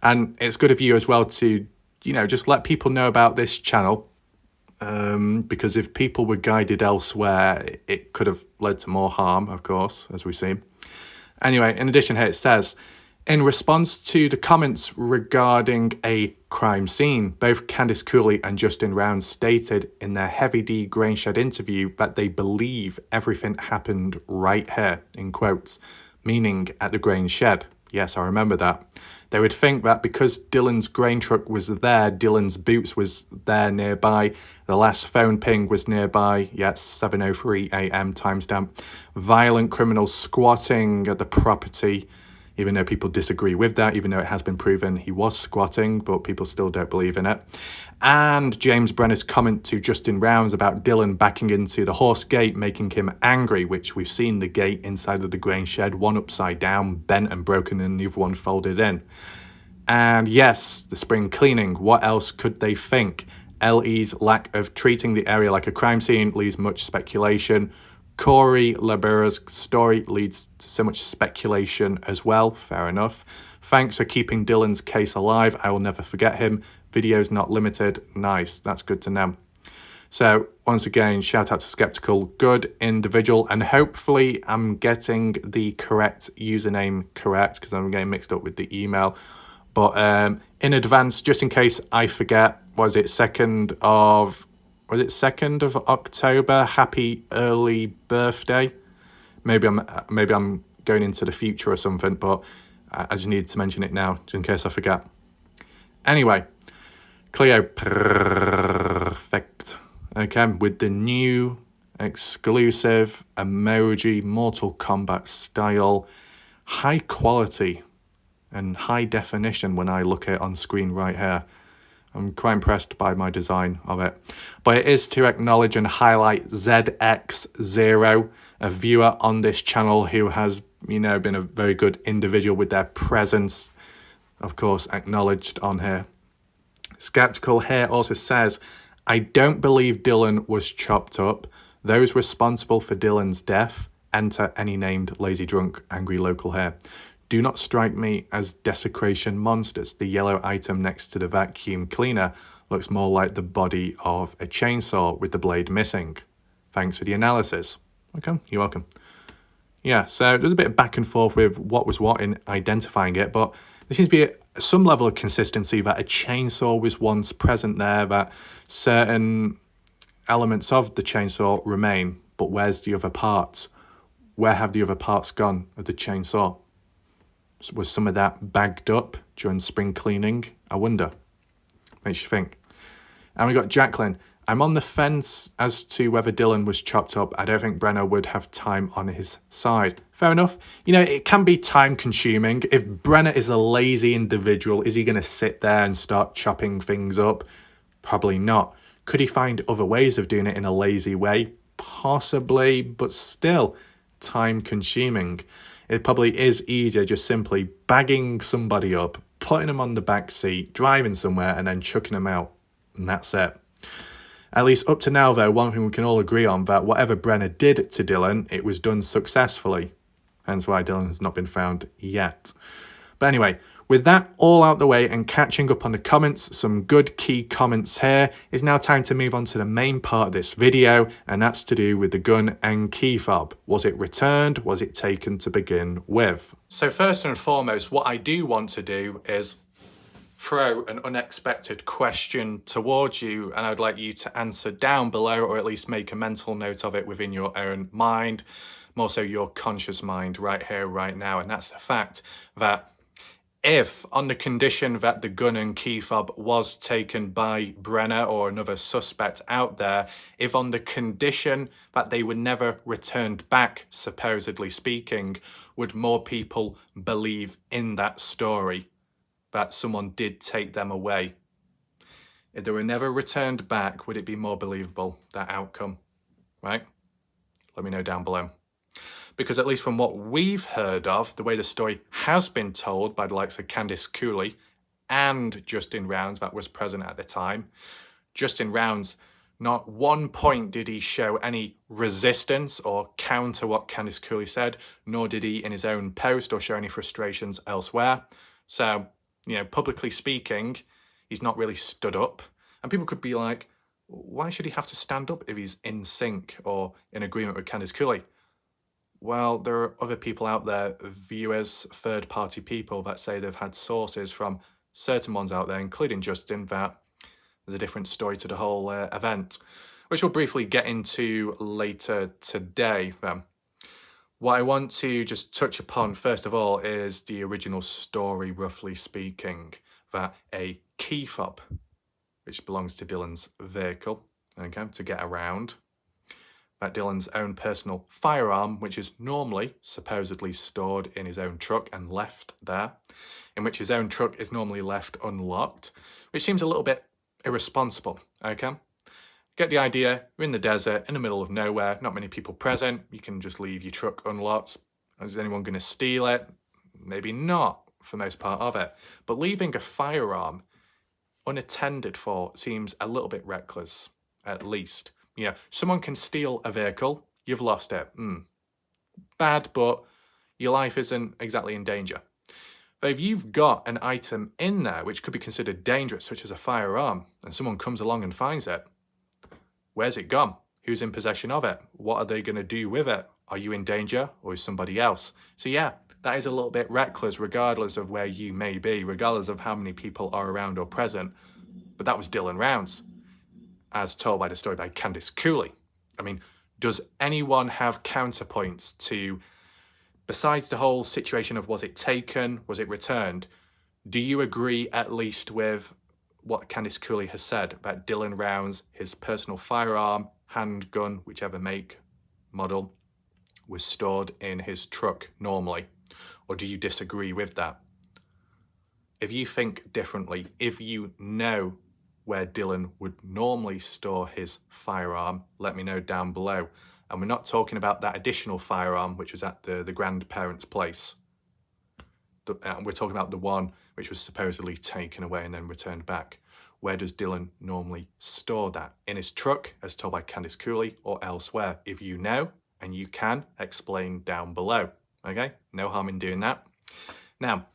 And it's good of you as well to, just let people know about this channel. Because if people were guided elsewhere, it could have led to more harm, of course, as we've seen. Anyway, in addition here, it says, in response to the comments regarding a crime scene, both Candice Cooley and Justin Rounds stated in their Heavy D Grainshed interview that they believe everything happened right here, in quotes, meaning at the grain shed. Yes, I remember that. They would think that because Dylan's grain truck was there, Dylan's boots was there nearby, the last phone ping was nearby, yes, 7:03 a.m. timestamp, violent criminals squatting at the property, even though people disagree with that, even though it has been proven he was squatting, but people still don't believe in it. And James Brenner's comment to Justin Rounds about Dylan backing into the horse gate, making him angry, which we've seen the gate inside of the grain shed, one upside down, bent and broken, and the other one folded in. And yes, the spring cleaning, what else could they think? LE's lack of treating the area like a crime scene leaves much speculation. Corey Labera's story leads to so much speculation as well. Fair enough. Thanks for keeping Dylan's case alive. I will never forget him. Videos not limited. Nice. That's good to know. So once again, shout out to Skeptical. Good individual. And hopefully I'm getting the correct username correct because I'm getting mixed up with the email. But in advance, just in case I forget, was it 2nd of October? Happy early birthday. Maybe I'm going into the future or something, but I just needed to mention it now, just in case I forget. Anyway, Cleo perfect. Okay, with the new exclusive emoji Mortal Kombat style, high quality and high definition when I look at it on screen right here. I'm quite impressed by my design of it. But it is to acknowledge and highlight ZX0, a viewer on this channel who has, been a very good individual with their presence, of course, acknowledged on here. Skeptical here also says, I don't believe Dylan was chopped up. Those responsible for Dylan's death, enter any named lazy drunk, angry local here, do not strike me as desecration monsters. The yellow item next to the vacuum cleaner looks more like the body of a chainsaw with the blade missing. Thanks for the analysis. Okay, you're welcome. Yeah, so there's a bit of back and forth with what was what in identifying it, but there seems to be some level of consistency that a chainsaw was once present there, that certain elements of the chainsaw remain, but where's the other parts? Where have the other parts gone of the chainsaw? Was some of that bagged up during spring cleaning? I wonder. Makes you think. And we got Jacqueline. I'm on the fence as to whether Dylan was chopped up. I don't think Brenner would have time on his side. Fair enough. It can be time consuming. If Brenner is a lazy individual, is he going to sit there and start chopping things up? Probably not. Could he find other ways of doing it in a lazy way? Possibly, but still time consuming. It probably is easier just simply bagging somebody up, putting them on the back seat, driving somewhere, and then chucking them out. And that's it. At least up to now, though, one thing we can all agree on, that whatever Brenner did to Dylan, it was done successfully. Hence why Dylan has not been found yet. But anyway, with that all out the way and catching up on the comments, some good key comments here, it's now time to move on to the main part of this video, and that's to do with the gun and key fob. Was it returned? Was it taken to begin with? So first and foremost, what I do want to do is throw an unexpected question towards you, and I'd like you to answer down below, or at least make a mental note of it within your own mind, more so your conscious mind right here, right now. And that's the fact that If, on the condition that the gun and key fob was taken by Brenner or another suspect out there, if on the condition that they were never returned back, supposedly speaking, would more people believe in that story, that someone did take them away? If they were never returned back, would it be more believable, that outcome? Right? Let me know down below. Because at least from what we've heard of, the way the story has been told by the likes of Candice Cooley and Justin Rounds, that was present at the time, Justin Rounds, not one point did he show any resistance or counter what Candice Cooley said, nor did he in his own post or show any frustrations elsewhere. So, publicly speaking, he's not really stood up. And people could be like, why should he have to stand up if he's in sync or in agreement with Candice Cooley? Well, there are other people out there, viewers, third-party people, that say they've had sources from certain ones out there, including Justin, that there's a different story to the whole event, which we'll briefly get into later today. What I want to just touch upon, first of all, is the original story, roughly speaking, that a key fob, which belongs to Dylan's vehicle, okay, to get around, that Dylan's own personal firearm, which is normally supposedly stored in his own truck and left there, in which his own truck is normally left unlocked, which seems a little bit irresponsible, okay? Get the idea, you're in the desert, in the middle of nowhere, not many people present, you can just leave your truck unlocked. Is anyone going to steal it? Maybe not, for most part of it. But leaving a firearm unattended for seems a little bit reckless, at least. Someone can steal a vehicle, you've lost it. Bad, but your life isn't exactly in danger. But if you've got an item in there which could be considered dangerous, such as a firearm, and someone comes along and finds it, where's it gone? Who's in possession of it? What are they going to do with it? Are you in danger, or is somebody else? So yeah, that is a little bit reckless, regardless of where you may be, regardless of how many people are around or present. But that was Dylan Rounds, as told by the story by Candice Cooley. I mean, does anyone have counterpoints to, besides the whole situation of was it taken, was it returned, do you agree at least with what Candice Cooley has said about Dylan Rounds, his personal firearm, handgun, whichever make, model, was stored in his truck normally? Or do you disagree with that? If you think differently, if you know where Dylan would normally store his firearm, let me know down below. And we're not talking about that additional firearm which was at the grandparents' place. We're talking about the one which was supposedly taken away and then returned back. Where does Dylan normally store that? In his truck, as told by Candice Cooley, or elsewhere? If you know, and you can, explain down below. Okay? No harm in doing that. Now,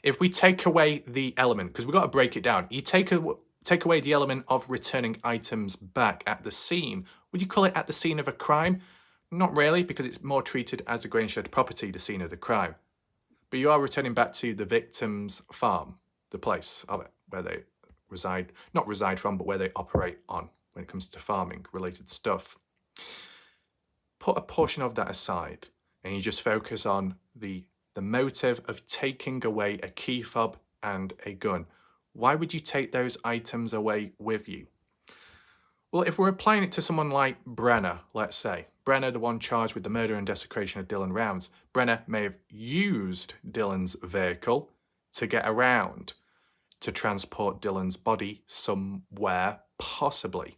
if we take away the element, because we've got to break it down, you take away the element of returning items back at the scene. Would you call it at the scene of a crime? Not really, because it's more treated as a Grange-Shed property, the scene of the crime. But you are returning back to the victim's farm, the place of it, where they reside, not reside from, but where they operate on when it comes to farming related stuff. Put a portion of that aside and you just focus on the motive of taking away a key fob and a gun. Why would you take those items away with you? Well, if we're applying it to someone like Brenner, let's say, Brenner, the one charged with the murder and desecration of Dylan Rounds, Brenner may have used Dylan's vehicle to get around to transport Dylan's body somewhere, possibly.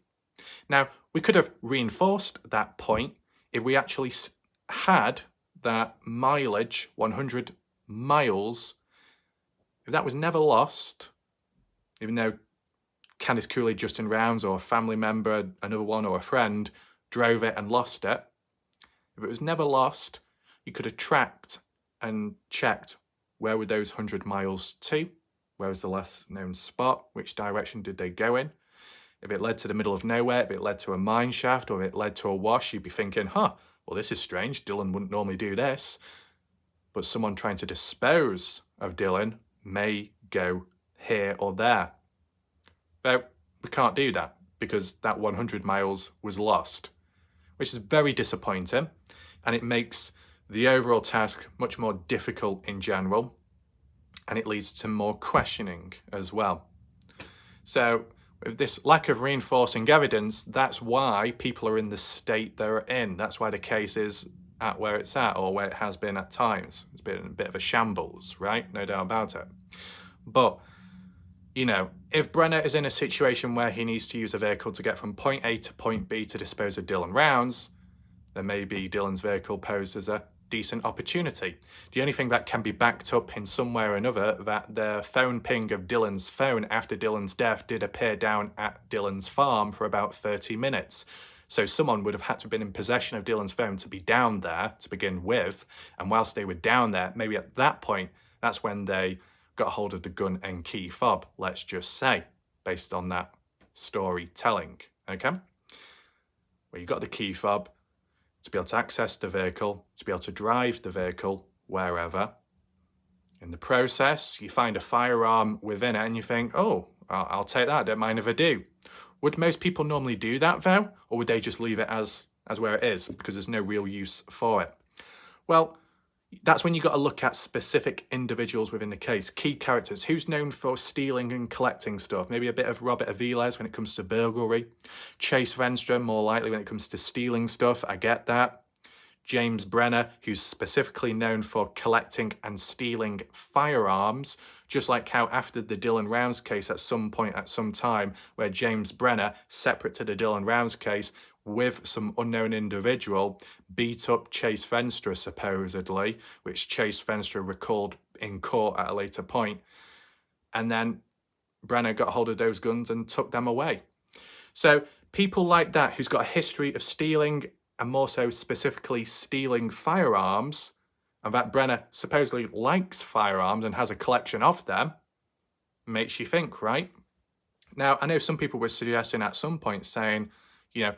Now, we could have reinforced that point if we actually had that mileage, 100 miles, if that was never lost, even though Candice Cooley, Justin Rounds, or a family member, another one, or a friend drove it and lost it, if it was never lost, you could have tracked and checked where were those 100 miles to, where was the last known spot, which direction did they go in. If it led to the middle of nowhere, if it led to a mine shaft, or if it led to a wash, you'd be thinking, well, this is strange, Dylan wouldn't normally do this. But someone trying to dispose of Dylan may go here or there. But we can't do that because that 100 miles was lost, which is very disappointing, and it makes the overall task much more difficult in general. and it leads to more questioning as well. So with this lack of reinforcing evidence, that's why people are in the state they're in. That's why the case is at where it's at, or where it has been at times. It's been a bit of a shambles, right? No doubt about it. But, you know, if Brenner is in a situation where he needs to use a vehicle to get from point A to point B to dispose of Dylan Rounds, then maybe Dylan's vehicle posed as a decent opportunity. The only thing that can be backed up in some way or another, that the phone ping of Dylan's phone after Dylan's death did appear down at Dylan's farm for about 30 minutes. So someone would have had to have been in possession of Dylan's phone to be down there to begin with. And whilst they were down there, maybe at that point, that's when they got hold of the gun and key fob, let's just say, based on that storytelling, okay? Well, you got the key fob to be able to access the vehicle, to be able to drive the vehicle wherever. In the process, you find a firearm within it and you think, oh, I'll take that, I don't mind if I do. Would most people normally do that though? Or would they just leave it as where it is because there's no real use for it? Well, that's when you got to look at specific individuals within the case, key characters. Who's known for stealing and collecting stuff? Maybe a bit of Robert Aviles when it comes to burglary. Chase Venstra, more likely when it comes to stealing stuff. I get that. James Brenner, who's specifically known for collecting and stealing firearms, just like how after the Dylan Rounds case at some point at some time where James Brenner, separate to the Dylan Rounds case, with some unknown individual, beat up Chase Venstra supposedly, which Chase Venstra recalled in court at a later point. And then Brenner got hold of those guns and took them away. So people like that who's got a history of stealing, and more so specifically stealing firearms, and that Brenner supposedly likes firearms and has a collection of them, makes you think, right? Now, I know some people were suggesting at some point saying, you know,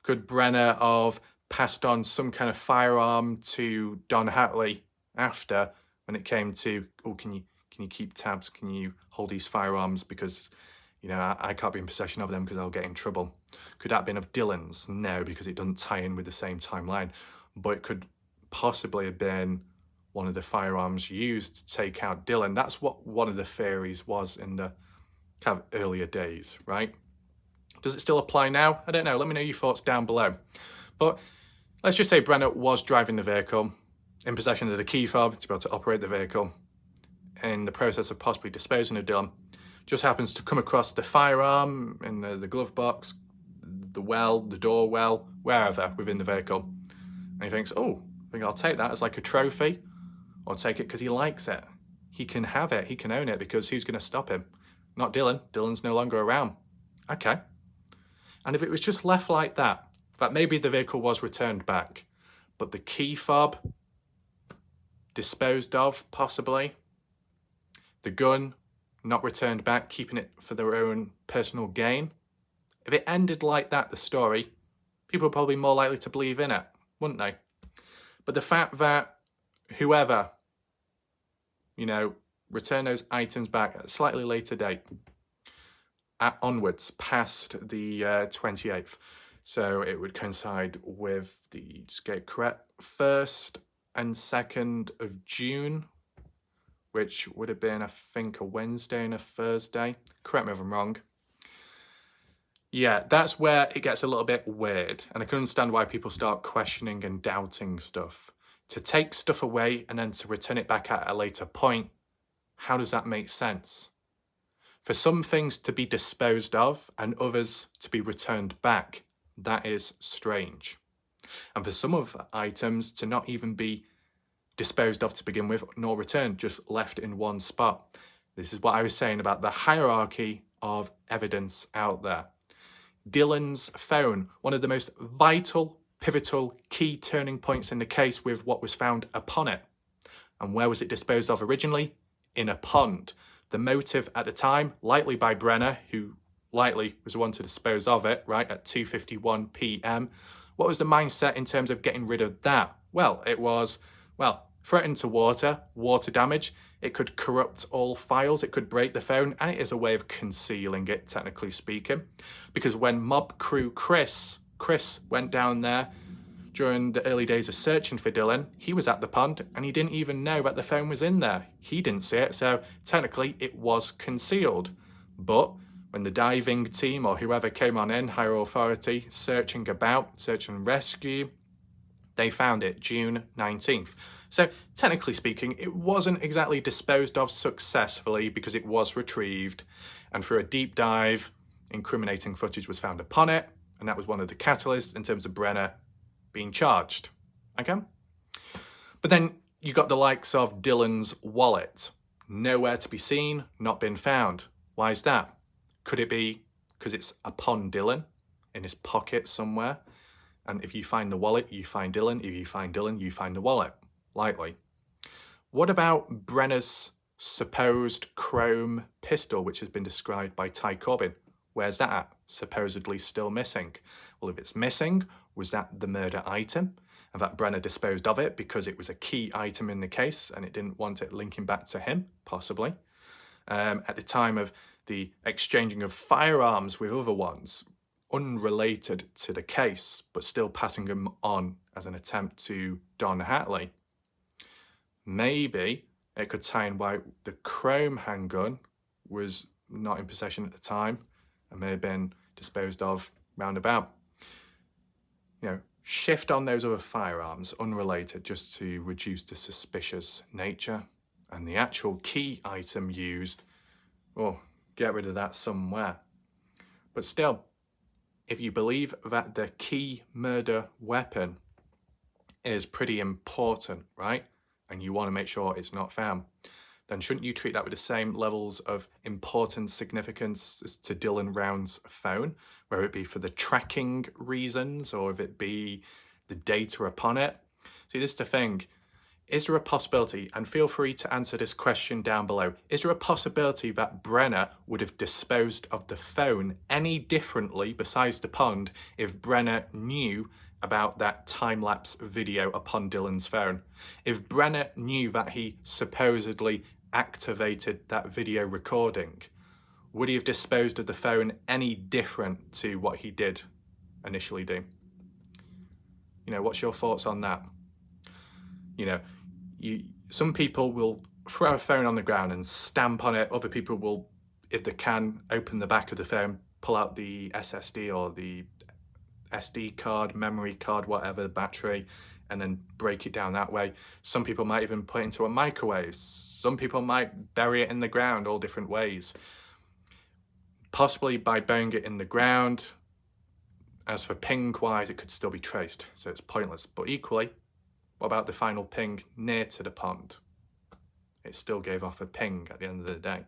could Brenner have passed on some kind of firearm to Don Hatley after, when it came to, oh, can you keep tabs? Can you hold these firearms? Because, you know, I can't be in possession of them because I'll get in trouble. Could that have been of Dylan's? No, because it doesn't tie in with the same timeline. But it could possibly have been one of the firearms used to take out Dylan. That's what one of the theories was in the kind of earlier days, right? Does it still apply now? I don't know. Let me know your thoughts down below. But let's just say Brenner was driving the vehicle, in possession of the key fob to be able to operate the vehicle, in the process of possibly disposing of Dylan, just happens to come across the firearm in the glove box, the well, the door well, wherever within the vehicle. And he thinks, oh, I think I'll take that as like a trophy, or take it because he likes it. He can have it, he can own it, because who's going to stop him? Not Dylan. Dylan's no longer around. Okay. And if it was just left like that maybe the vehicle was returned back, but the key fob disposed of, possibly, the gun not returned back, keeping it for their own personal gain. If it ended like that, the story, people are probably more likely to believe in it, wouldn't they? But the fact that whoever, you know, returned those items back at a slightly later date, onwards past the 28th, so it would coincide with the, just get it correct, 1st and 2nd of June, which would have been, I think, a Wednesday and a Thursday. Correct me if I'm wrong. Yeah, that's where it gets a little bit weird, and I can understand why people start questioning and doubting stuff. To take stuff away and then to return it back at a later point, how does that make sense? For some things to be disposed of and others to be returned back, that is strange. And for some of the items to not even be disposed of to begin with, nor returned, just left in one spot. This is what I was saying about the hierarchy of evidence out there. Dylan's phone, one of the most vital, pivotal, key turning points in the case with what was found upon it. And where was it disposed of originally? In a pond. The motive at the time, likely by Brenner, who likely was the one to dispose of it, right, at 2:51 p.m. What was the mindset in terms of getting rid of that? Well, it was, threatened to water damage. It could corrupt all files, it could break the phone, and it is a way of concealing it, technically speaking. Because when mob crew Chris went down there During the early days of searching for Dylan, he was at the pond and he didn't even know that the phone was in there. He didn't see it, so technically it was concealed. But when the diving team or whoever came on in, higher authority, search and rescue, they found it June 19th. So technically speaking, it wasn't exactly disposed of successfully because it was retrieved, and through a deep dive, incriminating footage was found upon it, and that was one of the catalysts in terms of Brenner being charged. Okay? But then you got the likes of Dylan's wallet. Nowhere to be seen, not been found. Why is that? Could it be because it's upon Dylan, in his pocket somewhere? And if you find the wallet, you find Dylan. If you find Dylan, you find the wallet. Likely. What about Brenner's supposed chrome pistol, which has been described by Ty Corbin? Where's that at? Supposedly still missing. Well, if it's missing, was that the murder item? And that Brenner disposed of it because it was a key item in the case and it didn't want it linking back to him, possibly. At the time of the exchanging of firearms with other ones, unrelated to the case, but still passing them on as an attempt to Don Hatley. Maybe it could tie in why the chrome handgun was not in possession at the time and may have been disposed of roundabout. You know, shift on those other firearms, unrelated, just to reduce the suspicious nature. And the actual key item used, well, get rid of that somewhere. But still, if you believe that the key murder weapon is pretty important, right? And you want to make sure it's not found, then shouldn't you treat that with the same levels of importance, significance as to Dylan Round's phone, whether it be for the tracking reasons or if it be the data upon it? See, this is the thing. Is there a possibility, and feel free to answer this question down below, is there a possibility that Brenner would have disposed of the phone any differently besides the pond if Brenner knew about that time-lapse video upon Dylan's phone? If Brenner knew that he supposedly activated that video recording, would he have disposed of the phone any different to what he did initially do? You know, what's your thoughts on that? You know, some people will throw a phone on the ground and stamp on it. Other people will, if they can, open the back of the phone, pull out the SSD or the SD card, memory card, whatever, battery, and then break it down that way. Some people might even put it into a microwave. Some people might bury it in the ground, all different ways. Possibly by burying it in the ground, as for ping-wise, it could still be traced, so it's pointless. But equally, what about the final ping near to the pond? It still gave off a ping at the end of the day.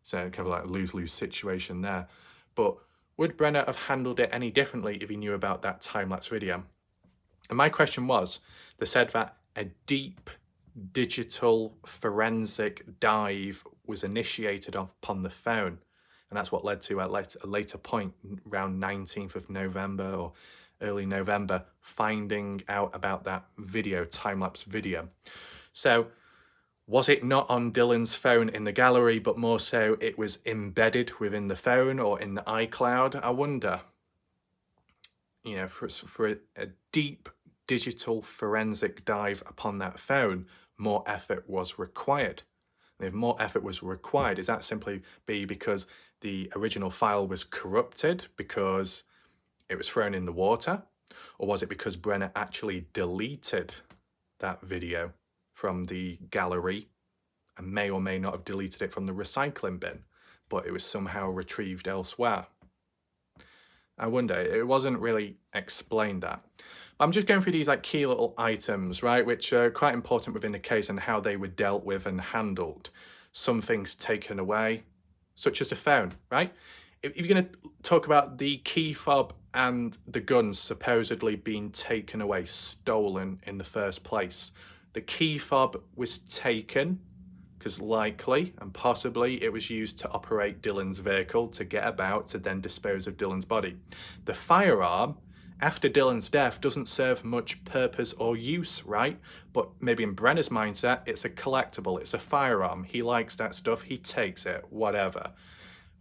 So kind of like a lose-lose situation there. But would Brenner have handled it any differently if he knew about that time-lapse video? And my question was, they said that a deep digital forensic dive was initiated upon the phone. And that's what led to a later point, around 19th of November or early November, finding out about that video, time-lapse video. So was it not on Dylan's phone in the gallery, but more so it was embedded within the phone or in the iCloud? I wonder. You know, for a deep digital forensic dive upon that phone, more effort was required. And if more effort was required, is that simply because the original file was corrupted because it was thrown in the water? Or was it because Brenner actually deleted that video from the gallery and may or may not have deleted it from the recycling bin, but it was somehow retrieved elsewhere? I wonder, it wasn't really explained that. But I'm just going through these like key little items, right, which are quite important within the case and how they were dealt with and handled. Some things taken away, such as the phone, right? If you're going to talk about the key fob and the guns supposedly being taken away, stolen in the first place, the key fob was taken because likely and possibly it was used to operate Dylan's vehicle to get about to then dispose of Dylan's body. The firearm, after Dylan's death, doesn't serve much purpose or use, right? But maybe in Brenner's mindset, it's a collectible, it's a firearm. He likes that stuff, he takes it, whatever.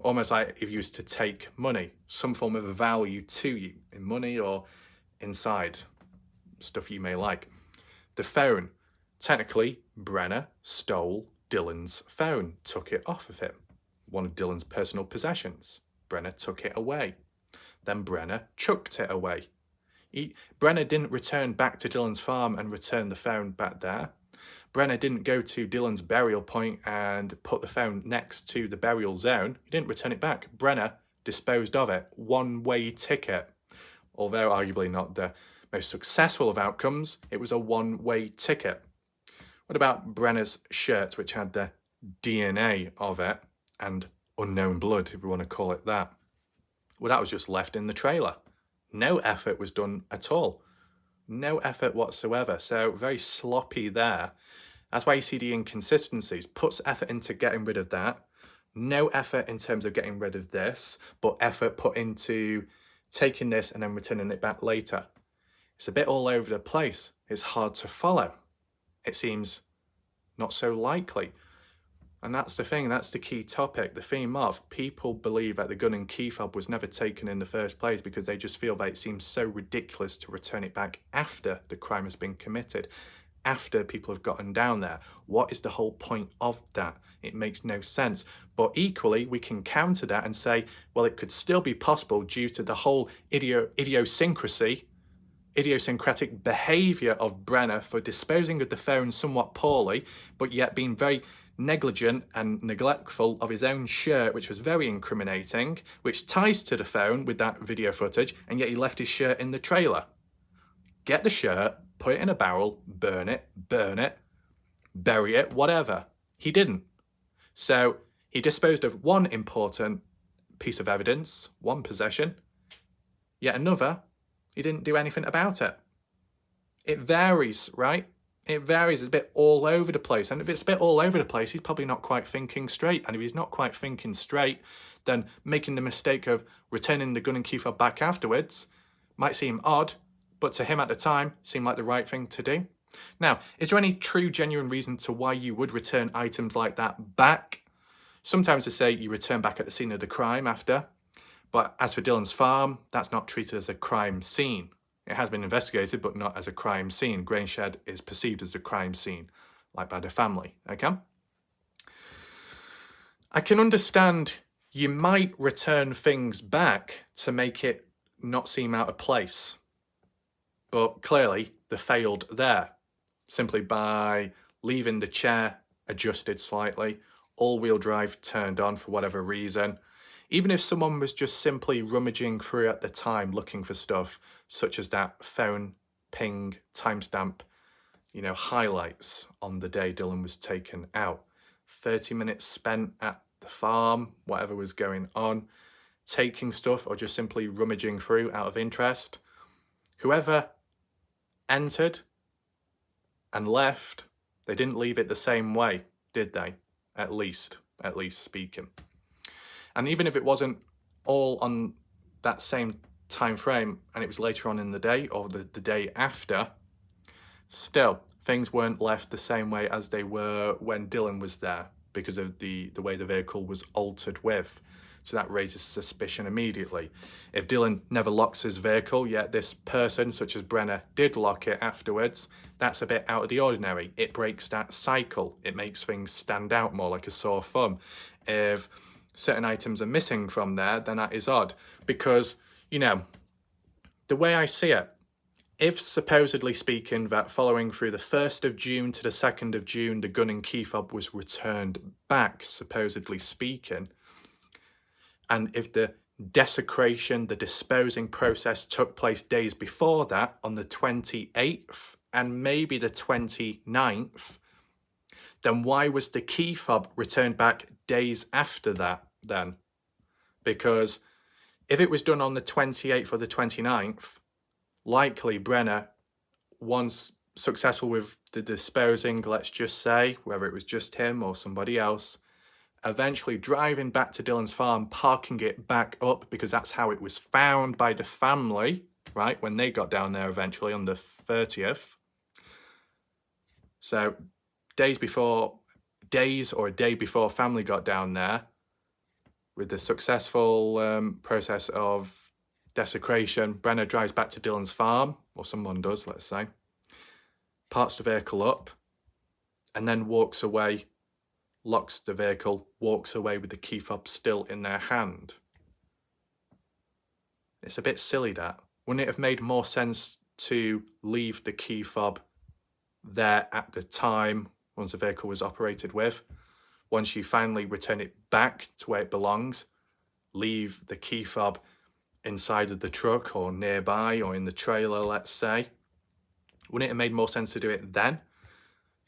Almost like if you used to take money, some form of value to you in money or inside. stuff you may like. The phone. Technically, Brenner stole Dylan's phone, took it off of him. One of Dylan's personal possessions. Brenner took it away. Then Brenner chucked it away. Brenner didn't return back to Dylan's farm and return the phone back there. Brenner didn't go to Dylan's burial point and put the phone next to the burial zone. He didn't return it back. Brenner disposed of it. One-way ticket. Although arguably not the most successful of outcomes, it was a one-way ticket. What about Brenner's shirt, which had the DNA of it and unknown blood, if we want to call it that? Well, that was just left in the trailer. No effort was done at all. No effort whatsoever. So very sloppy there. That's why you see the inconsistencies. Puts effort into getting rid of that. No effort in terms of getting rid of this, but effort put into taking this and then returning it back later. It's a bit all over the place. It's hard to follow. It seems not so likely. And that's the thing, that's the key topic, the theme of people believe that the gun and key fob was never taken in the first place because they just feel that it seems so ridiculous to return it back after the crime has been committed, after people have gotten down there. What is the whole point of that? It makes no sense. But equally, we can counter that and say, well, it could still be possible due to the whole idiosyncratic behaviour of Brenner for disposing of the phone somewhat poorly, but yet being very negligent and neglectful of his own shirt, which was very incriminating, which ties to the phone with that video footage, and yet he left his shirt in the trailer. Get the shirt, put it in a barrel, burn it, bury it, whatever. He didn't. So he disposed of one important piece of evidence, one possession, yet another, he didn't do anything about it. It varies, right? It varies. It's a bit all over the place. And if it's a bit all over the place, he's probably not quite thinking straight. And if he's not quite thinking straight, then making the mistake of returning the gun and key fob back afterwards might seem odd, but to him at the time, seemed like the right thing to do. Now, is there any true, genuine reason to why you would return items like that back? Sometimes they say you return back at the scene of the crime after. But as for Dylan's farm, that's not treated as a crime scene. It has been investigated, but not as a crime scene. Grainshed is perceived as a crime scene, like by the family, okay? I can understand you might return things back to make it not seem out of place. But clearly, they failed there, simply by leaving the chair adjusted slightly, all-wheel drive turned on for whatever reason. Even if someone was just simply rummaging through at the time looking for stuff, such as that phone ping timestamp, highlights on the day Dylan was taken out. 30 minutes spent at the farm, whatever was going on, taking stuff or just simply rummaging through out of interest. Whoever entered and left, they didn't leave it the same way, did they? At least speaking. And even if it wasn't all on that same time frame and it was later on in the day or the day after, still, things weren't left the same way as they were when Dylan was there because of the way the vehicle was altered with. So that raises suspicion immediately. If Dylan never locks his vehicle, yet this person, such as Brenner, did lock it afterwards, that's a bit out of the ordinary. It breaks that cycle. It makes things stand out more like a sore thumb. If certain items are missing from there, then that is odd. Because, the way I see it, if supposedly speaking that following through the 1st of June to the 2nd of June, the gun and key fob was returned back, supposedly speaking, and if the desecration, the disposing process took place days before that, on the 28th and maybe the 29th, then why was the key fob returned back days after that then? Because if it was done on the 28th or the 29th, likely Brenner, once successful with the disposing, let's just say, whether it was just him or somebody else, eventually driving back to Dylan's farm, parking it back up because that's how it was found by the family, right, when they got down there eventually on the 30th. So days or a day before family got down there, with the successful process of desecration. Brenner drives back to Dylan's farm, or someone does, let's say, parks the vehicle up, and then walks away, locks the vehicle, walks away with the key fob still in their hand. It's a bit silly, that. Wouldn't it have made more sense to leave the key fob there at the time once the vehicle was operated with? Once you finally return it back to where it belongs, leave the key fob inside of the truck or nearby or in the trailer, let's say. Wouldn't it have made more sense to do it then?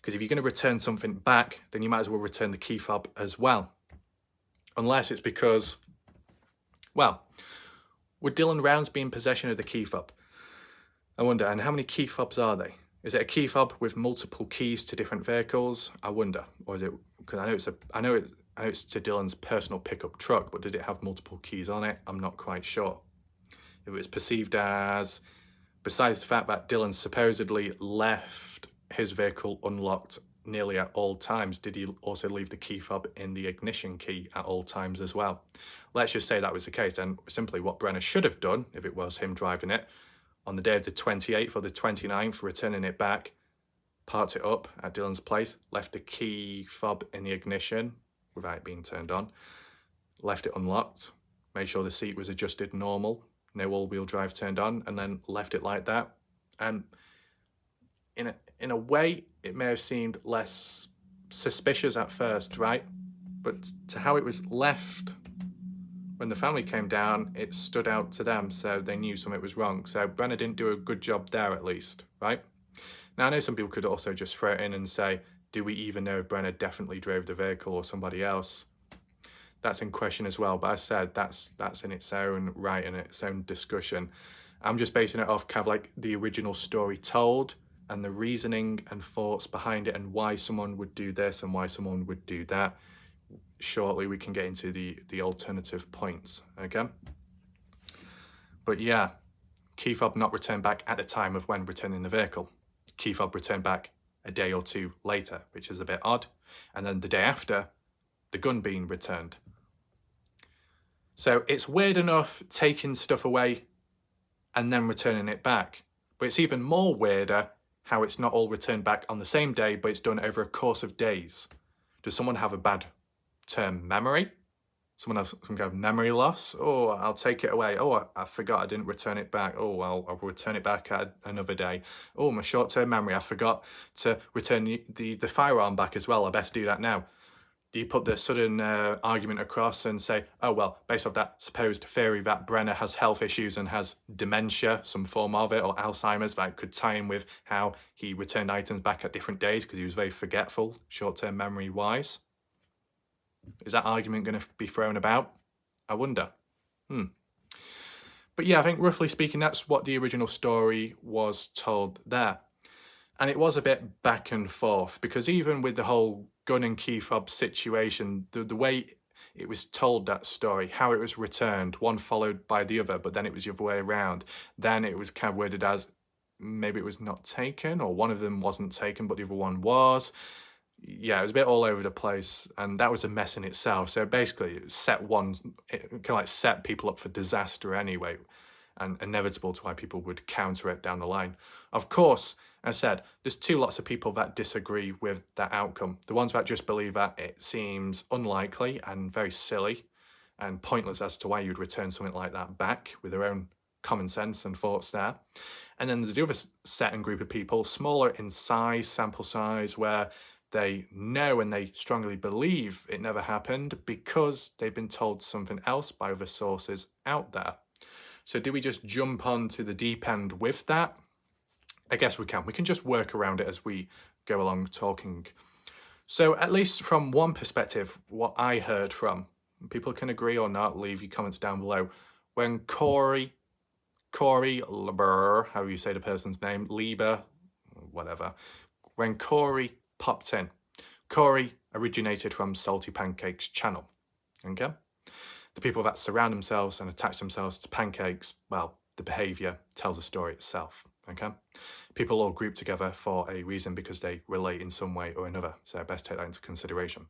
Because if you're going to return something back, then you might as well return the key fob as well. Unless it's because, well, would Dylan Rounds be in possession of the key fob? I wonder, and how many key fobs are they? Is it a key fob with multiple keys to different vehicles? I wonder. Or is it, because I know it's to Dylan's personal pickup truck, but did it have multiple keys on it? I'm not quite sure. If it was perceived as, besides the fact that Dylan supposedly left his vehicle unlocked nearly at all times, did he also leave the key fob in the ignition key at all times as well? Let's just say that was the case, and simply what Brenner should have done, if it was him driving it, on the day of the 28th or the 29th, returning it back, parked it up at Dylan's place, left the key fob in the ignition without it being turned on, left it unlocked, made sure the seat was adjusted normal, no all-wheel drive turned on, and then left it like that. And in a way, it may have seemed less suspicious at first, right? But to how it was left, when the family came down, it stood out to them, so they knew something was wrong. So Brenner didn't do a good job there, at least, right? Now, I know some people could also just throw it in and say, do we even know if Brenner definitely drove the vehicle or somebody else? That's in question as well. But as I said, that's in its own right and its own discussion. I'm just basing it off kind of like the original story told and the reasoning and thoughts behind it and why someone would do this and why someone would do that. Shortly, we can get into the alternative points, okay? But yeah, key fob not returned back at the time of when returning the vehicle. Key fob returned back a day or two later, which is a bit odd. And then the day after, the gun being returned. So it's weird enough taking stuff away and then returning it back. But it's even more weirder how it's not all returned back on the same day, but it's done over a course of days. Does someone have a bad term memory? Someone have some kind of memory loss? Oh, I'll take it away. Oh, I forgot I didn't return it back. Oh, well, I'll return it back at another day. Oh, my short-term memory, I forgot to return the firearm back as well. I best do that now. Do you put the sudden argument across and say, oh, well, based off that supposed theory that Brenner has health issues and has dementia, some form of it, or Alzheimer's, that could tie in with how he returned items back at different days because he was very forgetful, short-term memory-wise? Is that argument going to be thrown about? I wonder. But yeah, I think roughly speaking, that's what the original story was told there. And it was a bit back and forth because even with the whole gun and key fob situation, the way it was told, that story, how it was returned, one followed by the other, but then it was the other way around. Then it was kind of worded as maybe it was not taken, or one of them wasn't taken, but the other one was. Yeah, it was a bit all over the place, and that was a mess in itself. So basically, it kind of like set people up for disaster anyway, and inevitable to why people would counter it down the line. Of course, as I said, there's two lots of people that disagree with that outcome. The ones that just believe that it seems unlikely and very silly and pointless as to why you'd return something like that back with their own common sense and thoughts there. And then there's the other set and group of people, smaller in size, sample size, where they know and they strongly believe it never happened because they've been told something else by other sources out there. So do we just jump onto the deep end with that? I guess we can. We can just work around it as we go along talking. So at least from one perspective, what I heard from, people can agree or not, leave your comments down below. When Corey Lieber, how you say the person's name, Lieber, whatever. When Corey popped in, Corey originated from Salty Pancakes channel, okay? The people that surround themselves and attach themselves to pancakes, well, the behavior tells the story itself, okay? People all group together for a reason because they relate in some way or another, so best take that into consideration.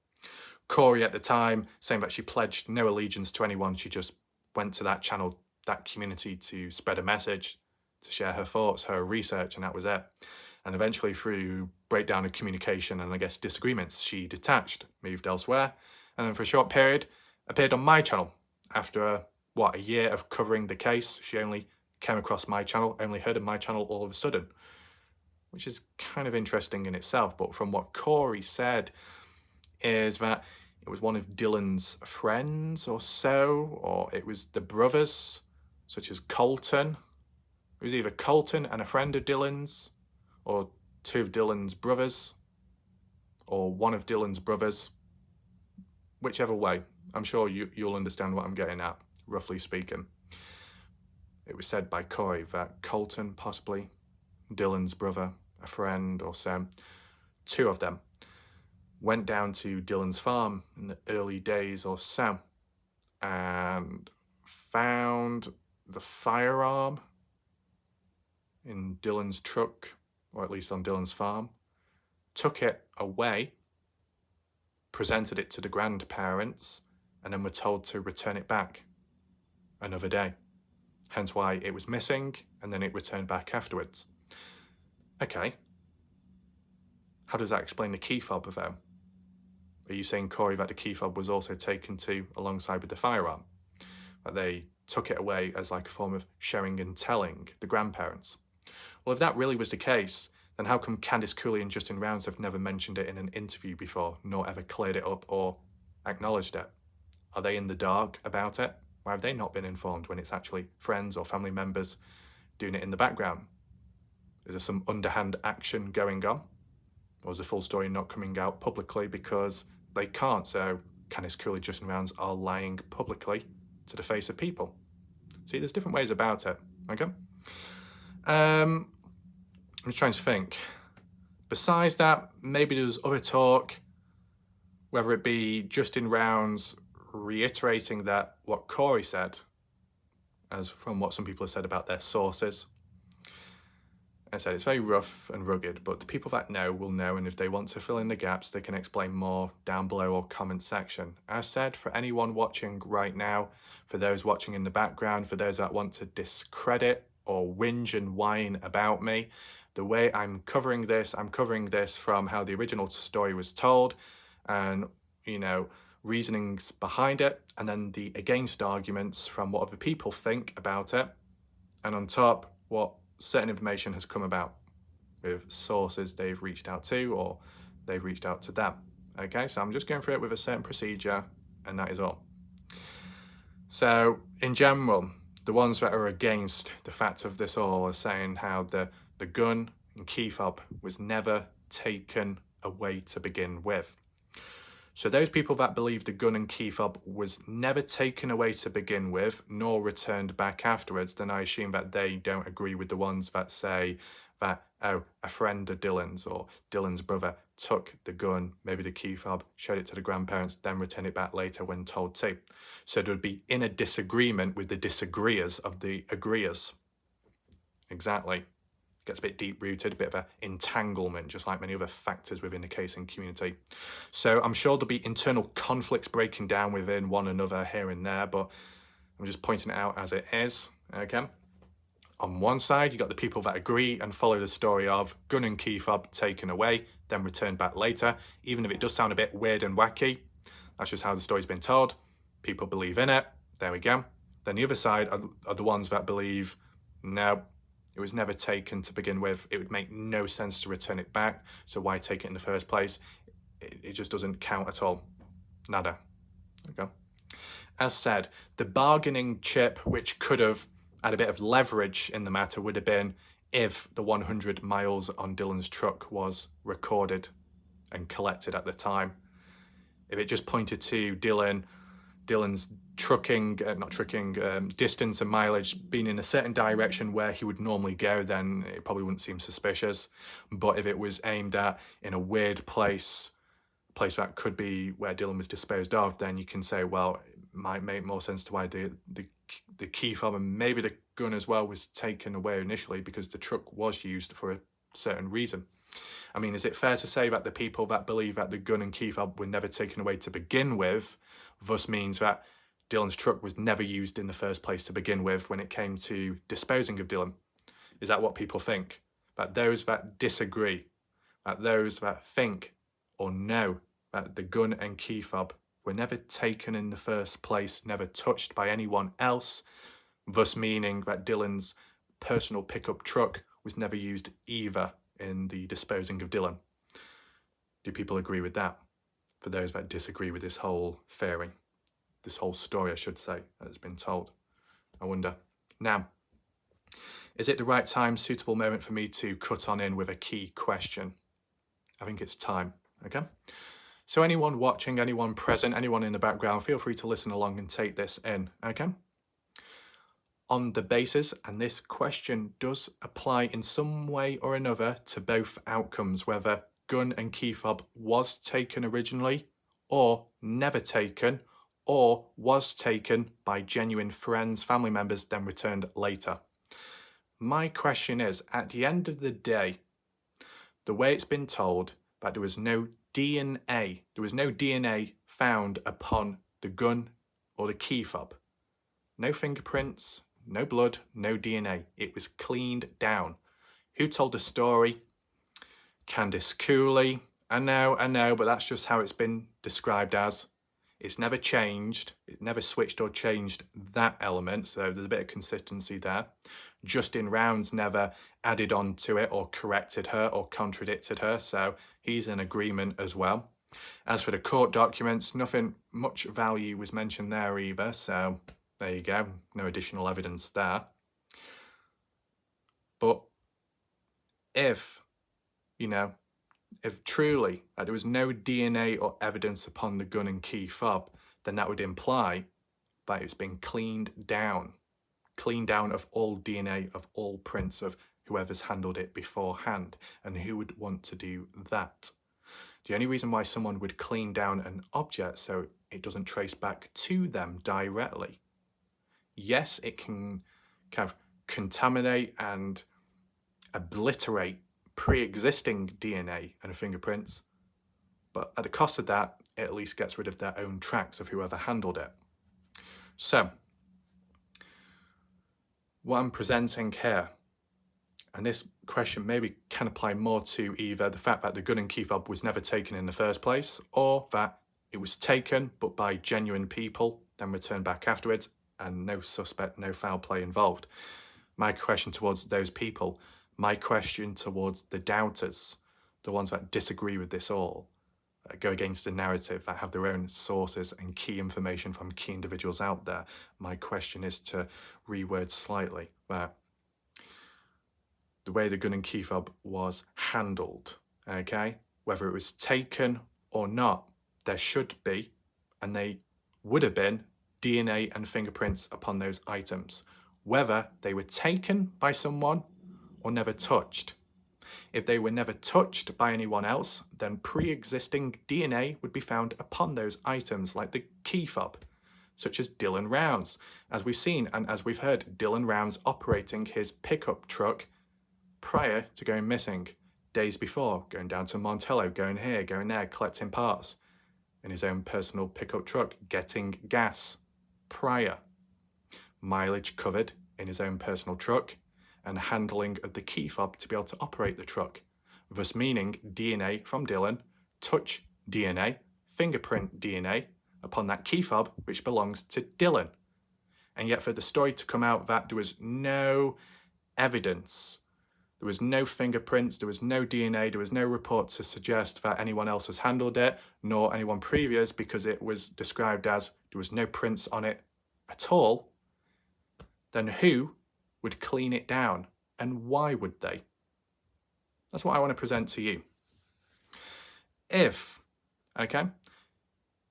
Corey at the time saying that she pledged no allegiance to anyone, she just went to that channel that community to spread a message, to share her thoughts, her research, and that was it. And eventually, through breakdown of communication and I guess disagreements, she detached, moved elsewhere, and then for a short period appeared on my channel. After a year of covering the case, she only came across my channel, only heard of my channel all of a sudden, which is kind of interesting in itself. But from what Corey said is that it was one of Dylan's friends or so, or it was the brothers, such as Colton. It was either Colton and a friend of Dylan's, or two of Dylan's brothers, or one of Dylan's brothers. Whichever way, I'm sure you'll understand what I'm getting at, roughly speaking. It was said by Corey that Colton, possibly Dylan's brother, a friend or so, two of them went down to Dylan's farm in the early days or so and found the firearm in Dylan's truck, or at least on Dylan's farm, took it away, presented it to the grandparents, and then were told to return it back another day. Hence why it was missing, and then it returned back afterwards. Okay. How does that explain the key fob though? Are you saying, Corey, that the key fob was also taken to alongside with the firearm? That they took it away as like a form of showing and telling the grandparents? Well, if that really was the case, then how come Candice Cooley and Justin Rounds have never mentioned it in an interview before, nor ever cleared it up or acknowledged it? Are they in the dark about it? Why have they not been informed when it's actually friends or family members doing it in the background? Is there some underhand action going on? Or is the full story not coming out publicly because they can't? So Candice Cooley, Justin Rounds are lying publicly to the face of people. See, there's different ways about it, okay? I'm just trying to think. Besides that, maybe there's other talk, whether it be Justin Rounds reiterating that what Corey said, as from what some people have said about their sources. I said it's very rough and rugged, but the people that know will know, and if they want to fill in the gaps, they can explain more down below or comment section. As said, for anyone watching right now, for those watching in the background, for those that want to discredit or whinge and whine about me, the way I'm covering this from how the original story was told, and, you know, reasonings behind it, and then the against arguments from what other people think about it, and on top, what certain information has come about with sources they've reached out to or they've reached out to them. Okay, so I'm just going through it with a certain procedure, and that is all. So in general, the ones that are against the fact of this all are saying how the gun and key fob was never taken away to begin with. So those people that believe the gun and key fob was never taken away to begin with, nor returned back afterwards, then I assume that they don't agree with the ones that say that, oh, a friend of Dylan's or Dylan's brother took the gun, maybe the key fob, showed it to the grandparents, then returned it back later when told to. So there would be inner disagreement with the disagreeers of the agreeers. Exactly. Gets a bit deep-rooted, a bit of an entanglement, just like many other factors within the casing community. So I'm sure there'll be internal conflicts breaking down within one another here and there, but I'm just pointing it out as it is, okay? On one side, you've got the people that agree and follow the story of gun and key fob taken away, then returned back later, even if it does sound a bit weird and wacky. That's just how the story's been told. People believe in it. There we go. Then the other side are the ones that believe, no, it was never taken to begin with. It would make no sense to return it back. So why take it in the first place? It just doesn't count at all. Nada. Okay. As said, the bargaining chip, which could have had a bit of leverage in the matter, would have been if the 100 miles on Dylan's truck was recorded and collected at the time. If it just pointed to Dylan's distance and mileage being in a certain direction where he would normally go, then it probably wouldn't seem suspicious. But if it was aimed at in a weird place that could be where Dylan was disposed of, then you can say, well, it might make more sense to why the key fob and maybe the gun as well was taken away initially, because the truck was used for a certain reason. I mean, is it fair to say that the people that believe that the gun and key fob were never taken away to begin with, thus means that Dylan's truck was never used in the first place to begin with when it came to disposing of Dylan? Is that what people think? That those that disagree, that those that think or know that the gun and key fob were never taken in the first place, never touched by anyone else, thus meaning that Dylan's personal pickup truck was never used either in the disposing of Dylan. Do people agree with that? For those that disagree with this whole theory, this whole story, I should say, that has been told, I wonder. Now, is it the right time, suitable moment for me to cut on in with a key question? I think it's time, okay? So anyone watching, anyone present, anyone in the background, feel free to listen along and take this in, okay? On the basis, and this question does apply in some way or another to both outcomes, whether gun and key fob was taken originally or never taken, or was taken by genuine friends, family members, then returned later. My question is, at the end of the day, the way it's been told that there was no DNA found upon the gun or the key fob. No fingerprints, no blood, no DNA. It was cleaned down. Who told the story? Candice Cooley. I know, but that's just how it's been described as. It's never changed. It never switched or changed that element, so there's a bit of consistency there. Justin Rounds never added on to it or corrected her or contradicted her, so he's in agreement as well. As for the court documents, nothing much value was mentioned there either, so there you go, no additional evidence there. But if truly there was no DNA or evidence upon the gun and key fob, then that would imply that it's been cleaned down of all DNA, of all prints of whoever's handled it beforehand. And who would want to do that? The only reason why someone would clean down an object so it doesn't trace back to them directly. Yes, it can kind of contaminate and obliterate pre-existing DNA and fingerprints, but at the cost of that, it at least gets rid of their own tracks of whoever handled it. So, what I'm presenting here, and this question maybe can apply more to either the fact that the gun and key fob was never taken in the first place, or that it was taken but by genuine people, then returned back afterwards, and no suspect, no foul play involved. My question towards those people, my question towards the doubters, the ones that disagree with this all, go against the narrative, that have their own sources and key information from key individuals out there, my question is to reword slightly that the way the gun and key fob was handled, okay, whether it was taken or not, there should be, and they would have been, DNA and fingerprints upon those items, whether they were taken by someone or never touched. If they were never touched by anyone else, then pre-existing DNA would be found upon those items, like the key fob, such as Dylan Rounds. As we've seen and as we've heard, Dylan Rounds operating his pickup truck prior to going missing, days before, going down to Montello, going here, going there, collecting parts in his own personal pickup truck, getting gas prior, mileage covered in his own personal truck, and handling of the key fob to be able to operate the truck, thus meaning DNA from Dylan, touch DNA, fingerprint DNA upon that key fob which belongs to Dylan. And yet for the story to come out that there was no evidence, there was no fingerprints, there was no DNA, there was no report to suggest that anyone else has handled it, nor anyone previous, because it was described as there was no prints on it at all, then who would clean it down, and why would they? That's what I want to present to you. If